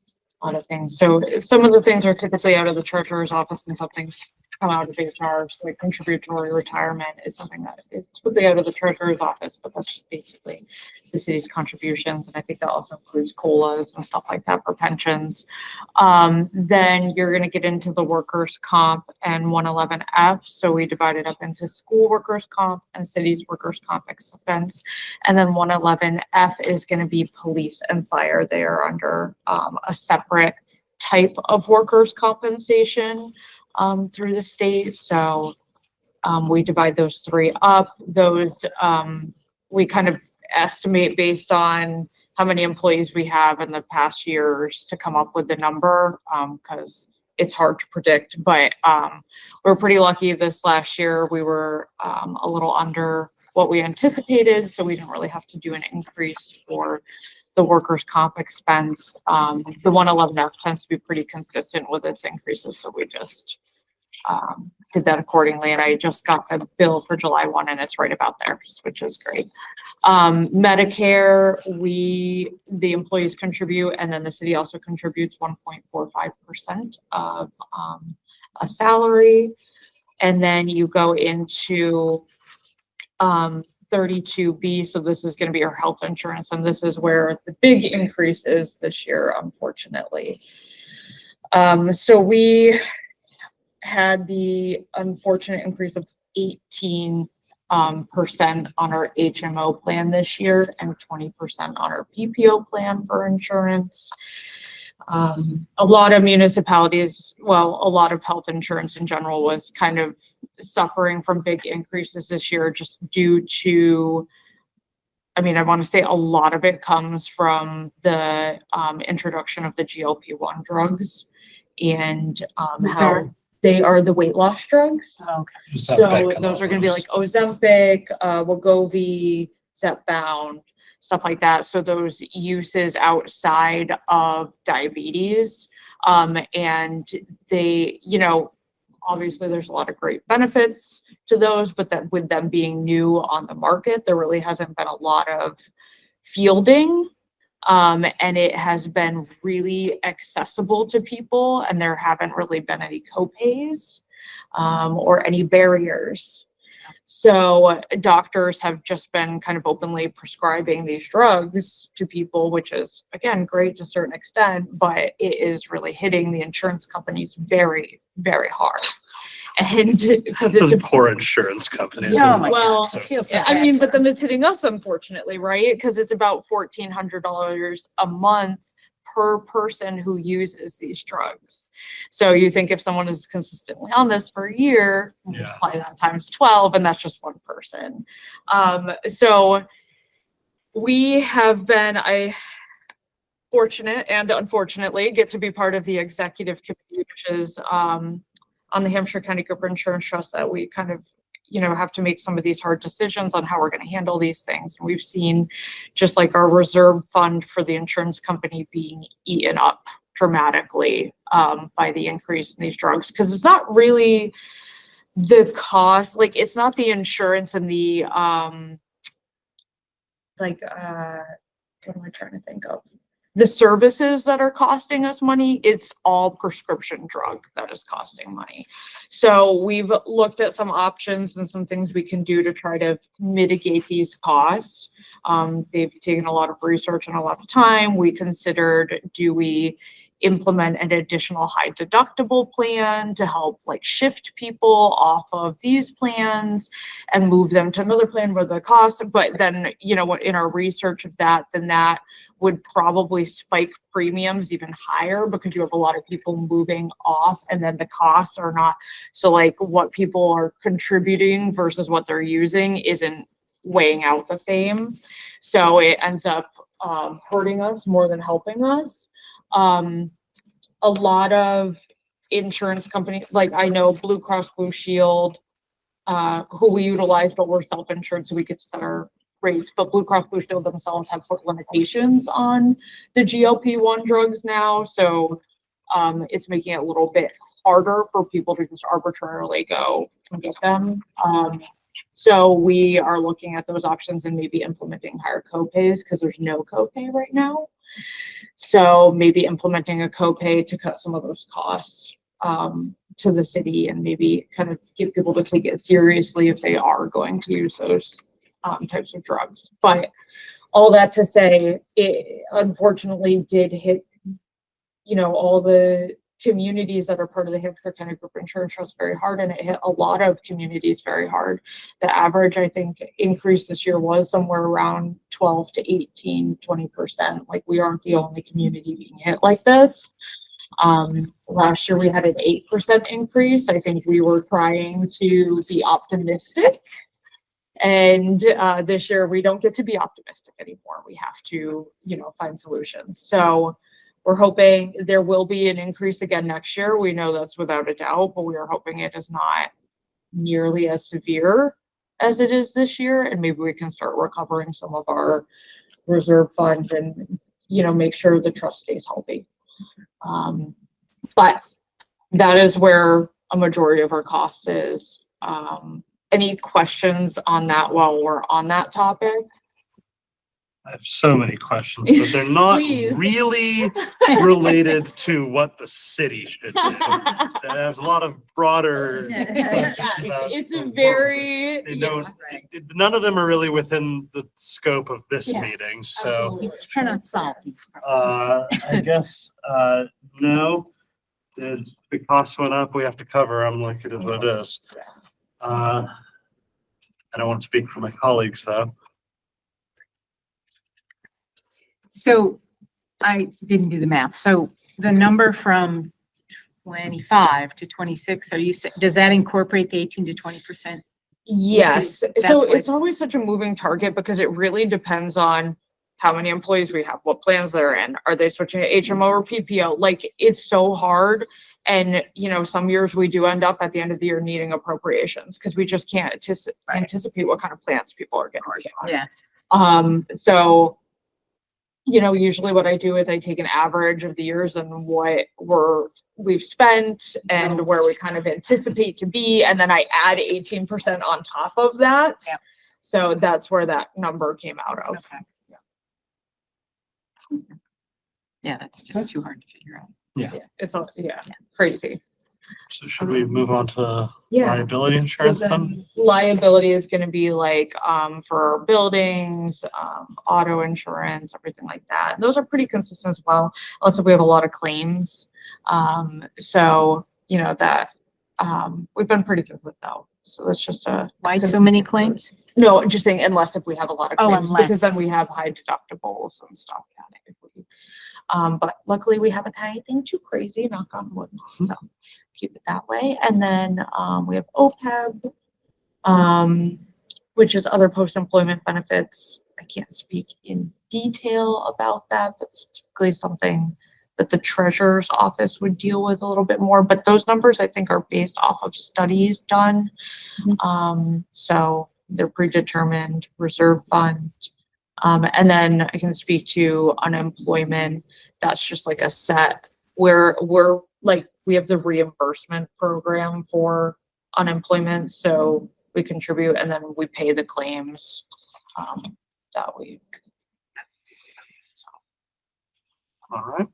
Speaker 7: A lot of things. So some of the things are typically out of the treasurer's office and some things come out of HR, so like contributory retirement is something that is typically out of the treasurer's office, but that's just basically the city's contributions. And I think that also includes COLAs and stuff like that for pensions. Then you're going to get into the workers' comp and 111F. So we divide it up into school workers' comp and city's workers' comp expense. And then 111F is going to be police and fire. They are under a separate type of workers' compensation through the state. So we divide those three up. Those we kind of estimate based on how many employees we have in the past years to come up with the number, because it's hard to predict, but we're pretty lucky this last year. We were a little under what we anticipated, so we didn't really have to do an increase for the workers' comp expense. The 111F tends to be pretty consistent with its increases, so we just did that accordingly. And I just got the bill for July 1 and it's right about there, which is great. Medicare, the employees contribute, and then the city also contributes 1.45% of a salary. And then you go into 32B, so this is going to be our health insurance, and this is where the big increase is this year, unfortunately. So we had the unfortunate increase of 18% on our HMO plan this year and 20% on our PPO plan for insurance. A lot of municipalities, well, a lot of health insurance in general was kind of suffering from big increases this year just due to, I mean, I want to say a lot of it comes from the introduction of the GLP-1 drugs and how they are the weight loss drugs.
Speaker 3: Okay.
Speaker 7: So those are going to be like Ozempic, Wegovy, Zepbound, stuff like that. So those uses outside of diabetes, and they, you know, obviously there's a lot of great benefits to those, but that with them being new on the market, there really hasn't been a lot of fielding. And it has been really accessible to people, and there haven't really been any copays or any barriers. So doctors have just been kind of openly prescribing these drugs to people, which is, again, great to a certain extent, but it is really hitting the insurance companies very, very hard. And because it's
Speaker 2: Those poor insurance companies.
Speaker 3: Oh my
Speaker 7: well,
Speaker 3: gosh, I feel so
Speaker 7: I
Speaker 3: bad
Speaker 7: mean,
Speaker 3: for
Speaker 7: but then it's hitting us, unfortunately, right? Because it's about $1,400 a month per person who uses these drugs. So you think if someone is consistently on this for a year, multiply that times 12, and that's just one person. So we have been, fortunate and unfortunately get to be part of the executive committee, which is on the Hampshire County Group Insurance Trust, that we kind of, you know, have to make some of these hard decisions on how we're going to handle these things. And we've seen just like our reserve fund for the insurance company being eaten up dramatically by the increase in these drugs, because it's not really the cost, like it's not the insurance and the what am I trying to think of? The services that are costing us money, it's all prescription drug that is costing money. So we've looked at some options and some things we can do to try to mitigate these costs. They've taken a lot of research and a lot of time. We considered, do we implement an additional high deductible plan to help like shift people off of these plans and move them to another plan where the cost, but then, you know what, in our research of that, then that would probably spike premiums even higher because you have a lot of people moving off and then the costs are not, so like what people are contributing versus what they're using isn't weighing out the same. So it ends up hurting us more than helping us. A lot of insurance companies, like I know Blue Cross Blue Shield, who we utilize, but we're self-insured, so we get to set our rates. But Blue Cross Blue Shield themselves have put limitations on the GLP-1 drugs now, so it's making it a little bit harder for people to just arbitrarily go and get them. So we are looking at those options and maybe implementing higher copays because there's no copay right now. So maybe implementing a copay to cut some of those costs to the city and maybe kind of get people to take it seriously if they are going to use those types of drugs. But all that to say, it unfortunately did hit, you know, all the communities that are part of the Hampshire County Group Insurance Trust very hard, and it hit a lot of communities very hard. The average, I think, increase this year was somewhere around 12 to 18, 20%. Like we aren't the only community being hit like this. Last year we had an 8% increase. I think we were trying to be optimistic And this year we don't get to be optimistic anymore. We have to, find solutions. So we're hoping there will be an increase again next year. We know that's without a doubt, but we are hoping it is not nearly as severe as it is this year. And maybe we can start recovering some of our reserve fund and, make sure the trust stays healthy. But that is where a majority of our costs is. Any questions on that while we're on that topic?
Speaker 2: I have so many questions, but they're not
Speaker 7: Please.
Speaker 2: really related to what the city should do. There's a lot of broader questions about.
Speaker 7: It's a very,
Speaker 2: They don't, none of them are really within the scope of this
Speaker 7: Yeah,
Speaker 2: meeting, so,
Speaker 3: You cannot solve these problems.
Speaker 2: I guess, no. The costs went up, we have to cover them like it is what it is. I don't want to speak for my colleagues, though.
Speaker 3: So I didn't do the math. So the number from 25 to 26, does that incorporate the 18 to 20%?
Speaker 7: yes.
Speaker 3: That's
Speaker 7: So
Speaker 3: what's-
Speaker 7: it's always such a moving target because it really depends on how many employees we have, what plans they're in. Are they switching to HMO or PPO? Like, it's so hard. And, some years we do end up at the end of the year needing appropriations because we just can't anticipate what kind of plans people are going to get.
Speaker 3: Yeah.
Speaker 7: So, usually what I do is I take an average of the years and what we've spent and where we kind of anticipate to be, and then I add 18% on top of that.
Speaker 3: Yeah.
Speaker 7: So that's where that number came out of.
Speaker 3: Okay. Yeah, that's just too hard to figure out.
Speaker 7: It's crazy.
Speaker 2: So should we move on to
Speaker 7: Yeah.
Speaker 2: liability insurance then?
Speaker 7: Liability is gonna be like, for buildings, auto insurance, everything like that. And those are pretty consistent as well. Also, we have a lot of claims. So, that, we've been pretty good with though. So that's just
Speaker 3: Why so many claims?
Speaker 7: no, just saying unless if we have a lot of
Speaker 3: Oh,
Speaker 7: claims, because then
Speaker 3: unless.
Speaker 7: we have high deductibles and stuff. If we, but luckily we haven't had anything too crazy, knock on wood. So keep it that way. And then, we have OPEB, which is other post-employment benefits. I can't speak in detail about that. That's typically something that the treasurer's office would deal with a little bit more, but those numbers I think are based off of studies done. So they're predetermined reserve fund. And then I can speak to unemployment. That's just like a set where we have the reimbursement program for unemployment. So we contribute and then we pay the claims, that week.
Speaker 2: All right.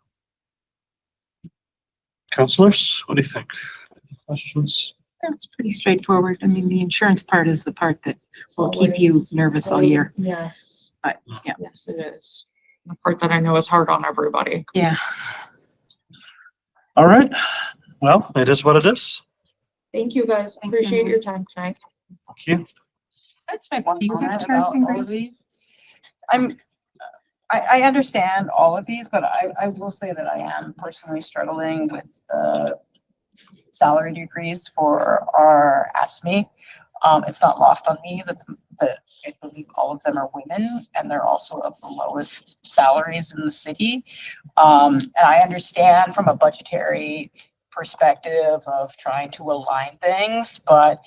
Speaker 2: Counselors, what do you think? Questions?
Speaker 3: That's pretty straightforward. I mean, the insurance part is the part that will keep you nervous all year.
Speaker 7: Yes.
Speaker 3: But, yeah.
Speaker 7: Yes, it is. The part that I know is hard on everybody.
Speaker 3: Yeah.
Speaker 2: All right. Well, it is what it is.
Speaker 7: Thank you, guys.
Speaker 3: Thanks,
Speaker 7: Appreciate
Speaker 3: Emily.
Speaker 7: your time tonight.
Speaker 2: Thank you.
Speaker 6: Let's make one
Speaker 3: Do you have
Speaker 6: comment
Speaker 3: charts
Speaker 6: about
Speaker 3: and
Speaker 6: all of
Speaker 3: graphs?
Speaker 6: these. I understand all of these, but I will say that I am personally struggling with the salary decrease for our AFSCME. It's not lost on me that I believe all of them are women and they're also of the lowest salaries in the city. And I understand from a budgetary perspective of trying to align things, but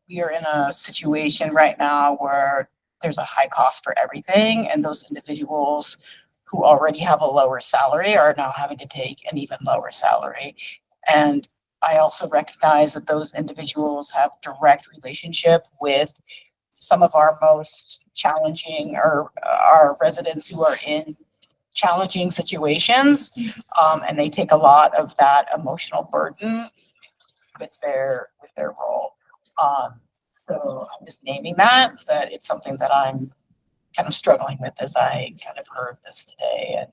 Speaker 6: we are in a situation right now where there's a high cost for everything, and those individuals who already have a lower salary are now having to take an even lower salary. And I also recognize that those individuals have direct relationship with some of our most challenging or our residents who are in challenging situations. And they take a lot of that emotional burden with their role. So I'm just naming that it's something that I'm kind of struggling with as I kind of heard this today. And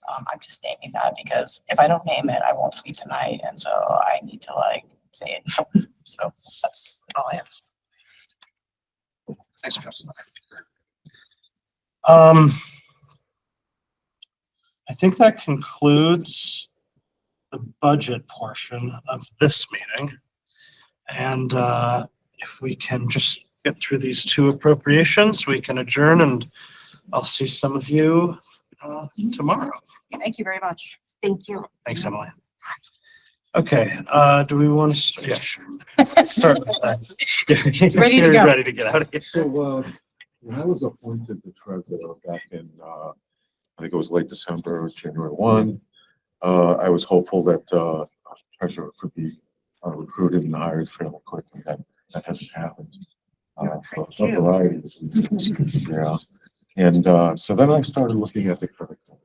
Speaker 6: I'm just naming that because if I don't name it, I won't sleep tonight. And so I need to say it. So that's all I have.
Speaker 2: Thanks, Councilman. I think that concludes the budget portion of this meeting. And if we can just get through these two appropriations, we can adjourn, and I'll see some of you tomorrow.
Speaker 6: Thank you very much.
Speaker 13: Thank you.
Speaker 2: Thanks, Emily. Okay, do we want to, yeah, sure. Start with that. Yeah,
Speaker 3: ready to
Speaker 2: you're
Speaker 3: go.
Speaker 2: ready to get out of here.
Speaker 14: So, when I was appointed the treasurer back in, I think it was late December, January 1, I was hopeful that, treasurer could be recruited and hired fairly quickly. That hasn't happened. For a variety of reasons. Yeah. And, so then I started looking at the credit card,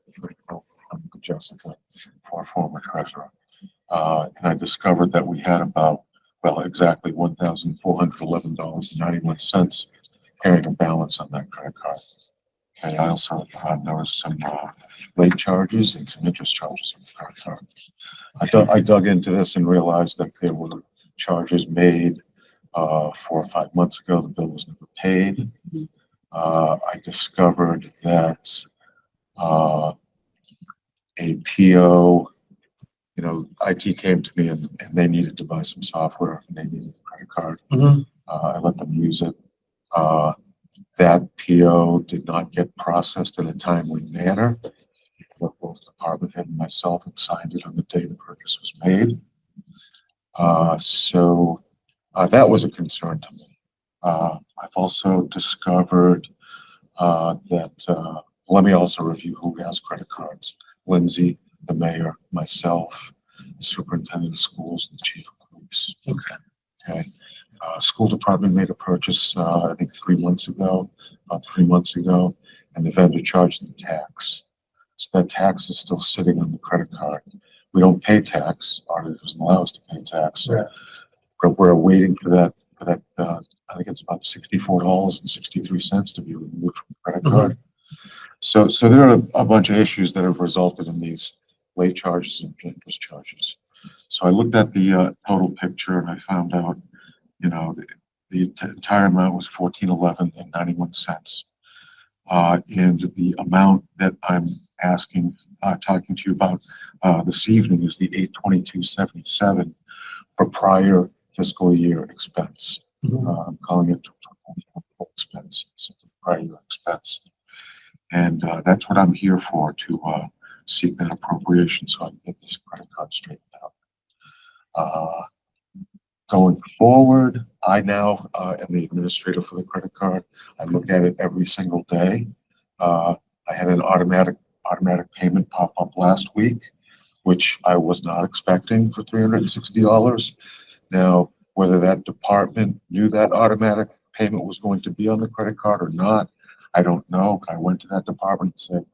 Speaker 14: Jessica, our former treasurer. And I discovered that we had about, well, exactly $1,411.91 carrying a balance on that credit card. And I also noticed some late charges and some interest charges on the credit card. I dug into this and realized that there were charges made 4 or 5 months ago. The bill was never paid. I discovered that a PO, you know, IT came to me and they needed to buy some software and they needed the credit card. I let them use it. That PO did not get processed in a timely manner. But both department head and myself had signed it on the day the purchase was made. So that was a concern to me. I've also discovered that, let me also review who has credit cards. Lindsay, the mayor, myself, the superintendent of schools, and the chief of police. Okay. School department made a purchase, I think about 3 months ago, and the vendor charged them tax. So that tax is still sitting on the credit card. We don't pay tax. Auditor doesn't allow us to pay tax. So we're waiting for that. I think it's about $64.63 to be removed from the credit card. So there are a bunch of issues that have resulted in these late charges and interest charges. So I looked at the total picture and I found out, you know, the entire amount was $14.11.91. And the amount that I'm talking to you about this evening is the $822.77 for prior fiscal year expense. I'm calling it expense, prior year expense. And that's what I'm here for, to seek that appropriation so I can get this credit card straightened out. Going forward, I now am the administrator for the credit card. I look at it every single day. I had an automatic payment pop up last week, which I was not expecting, for $360. Now, whether that department knew that automatic payment was going to be on the credit card or not, I don't know. I went to that department and said,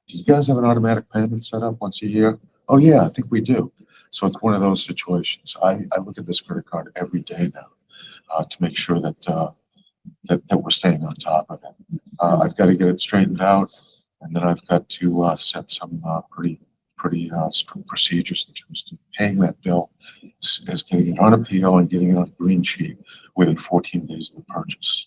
Speaker 14: do you guys have an automatic payment set up once a year? Oh yeah, I think we do. So it's one of those situations. I look at this credit card every day now to make sure that we're staying on top of it. I've got to get it straightened out, and then I've got to set some pretty strict procedures in terms of paying that bill, as getting it on a PO and getting it on a green sheet within 14 days of the purchase.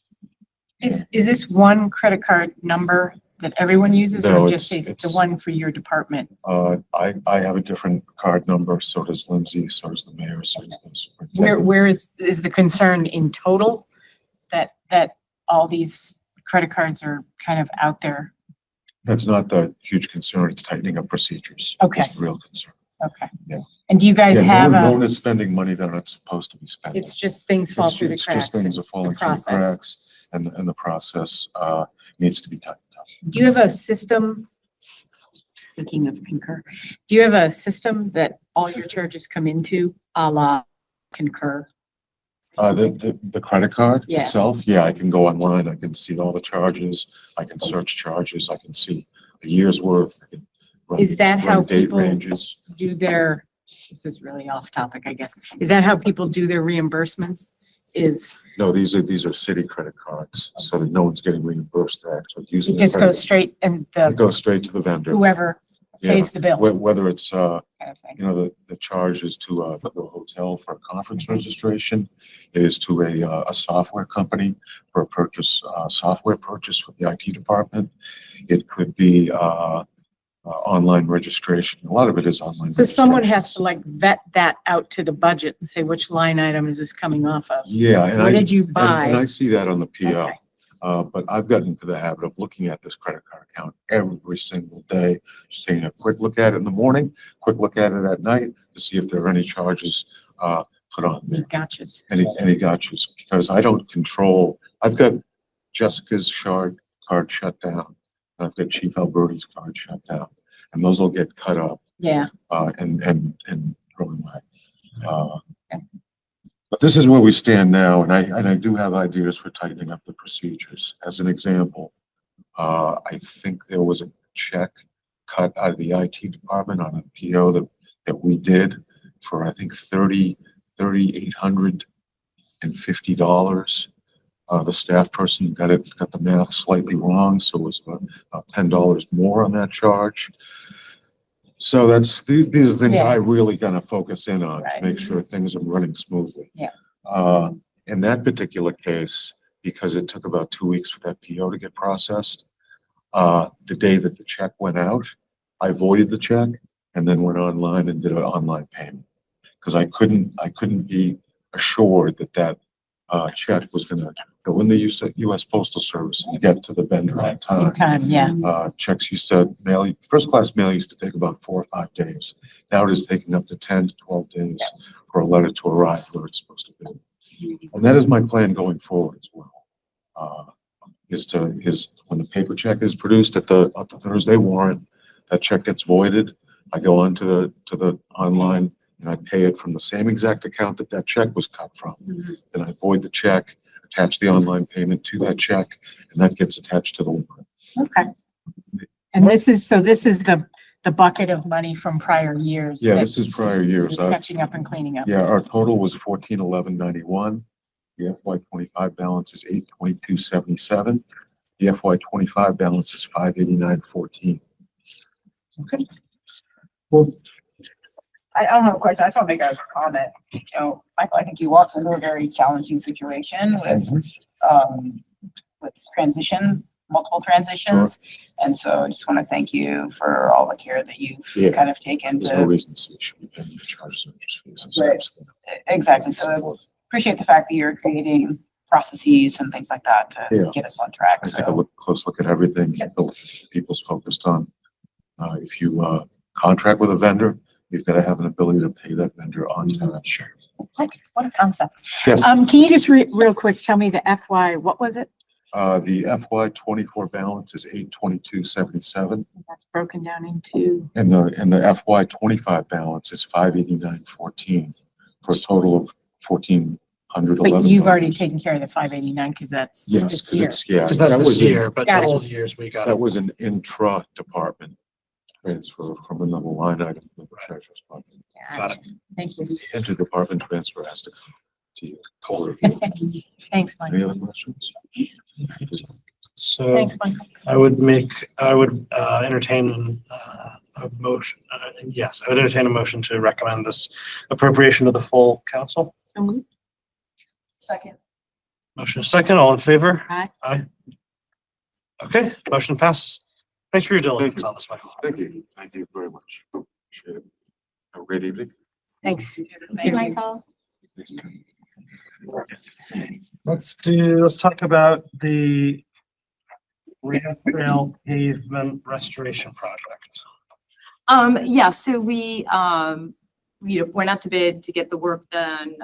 Speaker 3: Is this one credit card number that everyone uses,
Speaker 14: No,
Speaker 3: or just is the
Speaker 14: it's-
Speaker 3: one for your department?
Speaker 14: I have a different card number, so does Lindsay, so does the mayor, so does the superintendent.
Speaker 3: Where is the concern in total that all these credit cards are kind of out there?
Speaker 14: That's not the huge concern, it's tightening up procedures.
Speaker 3: Okay.
Speaker 14: That's the real concern.
Speaker 3: Okay.
Speaker 14: Yeah.
Speaker 3: And do you guys
Speaker 14: Yeah,
Speaker 3: have
Speaker 14: no one
Speaker 3: a,
Speaker 14: is spending money they're not supposed to be spending.
Speaker 3: it's just things fall
Speaker 14: It's
Speaker 3: through the
Speaker 14: it's
Speaker 3: cracks?
Speaker 14: just things are falling through the
Speaker 3: process.
Speaker 14: cracks, and the process needs to be tightened up.
Speaker 3: Do you have a system, just thinking of Concur, do you have a system that all your charges come into, a la Concur?
Speaker 14: The credit card
Speaker 3: Yeah.
Speaker 14: itself, yeah, I can go online, I can see all the charges, I can search charges, I can see a year's worth. I can run-
Speaker 3: Is that
Speaker 14: run
Speaker 3: how
Speaker 14: date
Speaker 3: people
Speaker 14: ranges.
Speaker 3: do their, this is really off topic, I guess. Is that how people do their reimbursements? Is,
Speaker 14: No, these are city credit cards, so that no one's getting reimbursed for actually using.
Speaker 3: it
Speaker 14: the
Speaker 3: just
Speaker 14: credit-
Speaker 3: goes straight and
Speaker 14: It
Speaker 3: the,
Speaker 14: goes straight to the vendor.
Speaker 3: whoever
Speaker 14: Yeah.
Speaker 3: pays the bill
Speaker 14: Whether it's,
Speaker 3: kind of thing?
Speaker 14: you know, the charge is to the hotel for a conference registration. It is to a software company for a purchase, software purchase for the IT department. It could be online registration. A lot of it is online.
Speaker 3: So someone
Speaker 14: registration.
Speaker 3: has to like vet that out to the budget and say, which line item is this coming off of?
Speaker 14: Yeah, and
Speaker 3: What
Speaker 14: I,
Speaker 3: did you
Speaker 14: and
Speaker 3: buy?
Speaker 14: I see that on the PO.
Speaker 3: Okay.
Speaker 14: But I've gotten into the habit of looking at this credit card account every single day, just taking a quick look at it in the morning, quick look at it at night to see if there are any charges, put on there.
Speaker 3: Gotchas.
Speaker 14: Any gotchas, because I don't control, I've got Jessica's card shut down. And I've got Chief Alberti's card shut down, and those will get cut up,
Speaker 3: Yeah.
Speaker 14: and thrown away. But this is where we stand now, and I do have ideas for tightening up the procedures. As an example, I think there was a check cut out of the IT department on a PO that we did for, I think, $3,850. The staff person got the math slightly wrong, so it was about $10 more on that charge. So these are things I really gonna focus in on to make sure things are running smoothly.
Speaker 3: Yeah.
Speaker 14: In that particular case, because it took about 2 weeks for that PO to get processed, the day that the check went out, I voided the check and then went online and did an online payment. Because I couldn't be assured that check was gonna go in the US Postal Service and get to the vendor on time. Checks used to first class mail used to take about 4 or 5 days. Now it is taking up to 10 to 12 days for a letter to arrive where it's supposed to be. And that is my plan going forward as well. Is when the paper check is produced at the Thursday warrant, that check gets voided. I go on to the online and I pay it from the same exact account that check was cut from. Then I void the check, attach the online payment to that check, and that gets attached to the warrant.
Speaker 3: Okay. And this is the bucket of money from prior years.
Speaker 14: Yeah,
Speaker 3: that
Speaker 14: this is prior years.
Speaker 3: you're catching up and cleaning up.
Speaker 14: Yeah, our total was 141191. The FY25 balance is 82277. The FY25 balance is 58914.
Speaker 2: Okay.
Speaker 6: Well, I don't have a question. I just want to make a comment. You know, Michael, I think you walked into a very challenging situation with transition, multiple transitions. And so I just want to thank you for all the care that you've kind of taken
Speaker 14: There's no reason to say you should be paying the charges of interest fees.
Speaker 6: Right. Exactly. So I appreciate the fact that you're creating processes and things like that to get us on track.
Speaker 14: I take a close look at everything. People's focused on, if you contract with a vendor, you've got to have an ability to pay that vendor on time. Sure.
Speaker 3: What a concept.
Speaker 14: Yes.
Speaker 3: Can you just real quick tell me the FY, what was it?
Speaker 14: The FY24 balance is 82277.
Speaker 3: That's broken down into.
Speaker 14: And the FY25 balance is 58914 for a total of $1,411.
Speaker 3: But you've already taken care of the 589 because that's
Speaker 14: Yes,
Speaker 3: this
Speaker 14: because
Speaker 3: year.
Speaker 14: it's, yeah.
Speaker 2: Because that's
Speaker 14: that
Speaker 2: this
Speaker 14: was
Speaker 2: year,
Speaker 14: in-
Speaker 2: but
Speaker 3: Gotcha.
Speaker 2: old years we got.
Speaker 14: That was an intra-department transfer from another line item to the treasurer's budget.
Speaker 2: Got it.
Speaker 3: Thank you.
Speaker 14: Interdepartment transfer has to come to you. Total review.
Speaker 3: Thanks, Mike.
Speaker 14: Any other questions?
Speaker 2: So
Speaker 3: Thanks, Michael.
Speaker 2: I would entertain a motion. Yes, I would entertain a motion to recommend this appropriation to the full council.
Speaker 3: So moved.
Speaker 6: Second.
Speaker 2: Motion is second. All in favor?
Speaker 3: Aye.
Speaker 2: Aye. Okay, motion passes. Thanks for your diligence on this, Michael.
Speaker 14: Thank you. Thank you very much. Appreciate it. Have a great evening.
Speaker 3: Thanks.
Speaker 6: Thank you.
Speaker 13: Michael.
Speaker 2: Let's talk about the rail pavement restoration project.
Speaker 4: Yeah, so we, went out to bid to get the work done.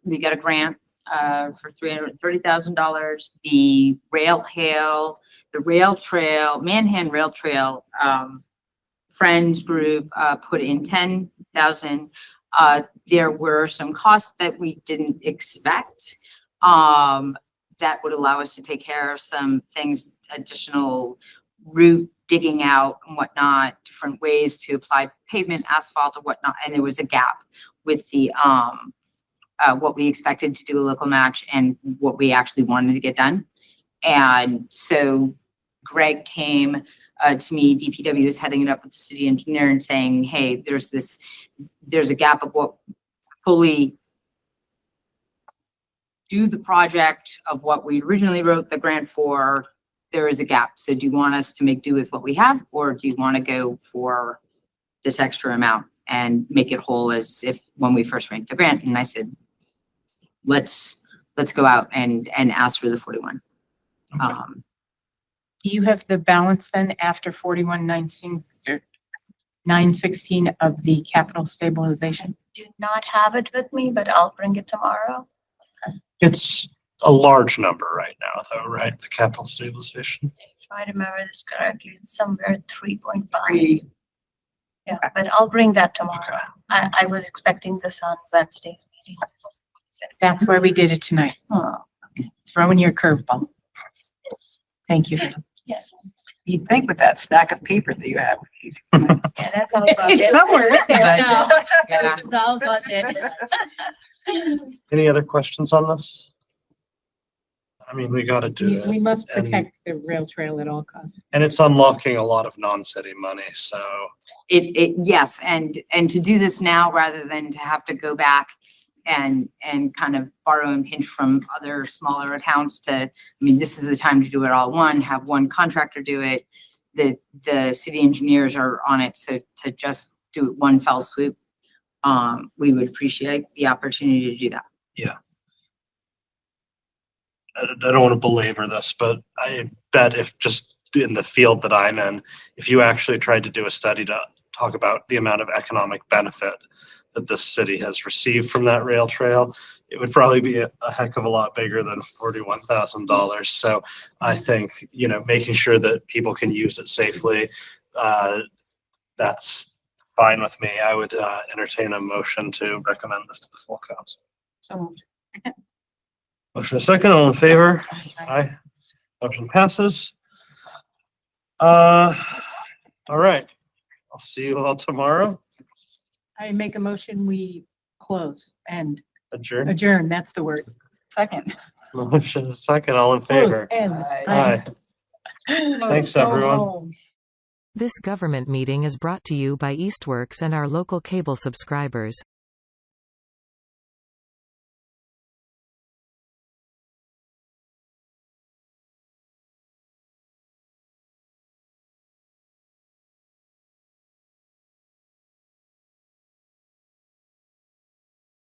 Speaker 4: We got a grant, for $330,000. The rail trail, Manhan Rail Trail, Friends Group, put in 10,000. There were some costs that we didn't expect, that would allow us to take care of some things, additional route digging out and whatnot, different ways to apply pavement, asphalt or whatnot. And there was a gap with the, what we expected to do a local match and what we actually wanted to get done. And so Greg came to me, DPW is heading it up with the city engineer and saying, hey, there's a gap of what fully do the project of what we originally wrote the grant for there is a gap. So do you want us to make do with what we have, or do you want to go for this extra amount and make it whole as if when we first ranked the grant? And I said, let's go out and ask for the 41.
Speaker 2: Okay.
Speaker 3: Do you have the balance then after 41,916 of the capital stabilization?
Speaker 13: Do not have it with me, but I'll bring it tomorrow.
Speaker 2: It's a large number right now, though, right? The capital stabilization.
Speaker 13: If I remember this correctly, it's somewhere 3.5. Yeah, but I'll bring that tomorrow. I was expecting this on Wednesday's meeting.
Speaker 3: That's where we did it tonight. Throwing your curveball. Thank you.
Speaker 13: Yes.
Speaker 6: You'd think with that stack of paper that you have.
Speaker 13: Yeah, that's all budget.
Speaker 3: It's somewhere in there.
Speaker 4: No. Yeah.
Speaker 13: It's all budget.
Speaker 2: Any other questions on this? I mean, we gotta do
Speaker 3: We
Speaker 2: it.
Speaker 3: must
Speaker 2: and-
Speaker 3: protect the rail trail at all costs.
Speaker 2: And it's unlocking a lot of non-city money, so.
Speaker 4: Yes, and to do this now rather than to have to go back and kind of borrow and pinch from other smaller accounts I mean, this is the time to do it all at one, have one contractor do it. The city engineers are on it, so to just do it one fell swoop, we would appreciate the opportunity to do that.
Speaker 2: I don't want to belabor this, but I bet if just in the field that I'm in, if you actually tried to do a study to talk about the amount of economic benefit that this city has received from that rail trail, it would probably be a heck of a lot bigger than $41,000. So I think, making sure that people can use it safely, that's fine with me. I would entertain a motion to recommend this to the full council.
Speaker 3: So
Speaker 2: Motion a second, all in favor? Aye. Motion passes. All right. I'll see you all tomorrow.
Speaker 3: I make a motion, we close and
Speaker 2: Adjourn.
Speaker 3: adjourn. That's the word.
Speaker 6: Second.
Speaker 2: Motion a second, all in
Speaker 3: Close
Speaker 2: favor?
Speaker 3: and.
Speaker 2: Aye. Thanks, everyone.
Speaker 1: This government meeting is brought to you by Eastworks and our local cable subscribers.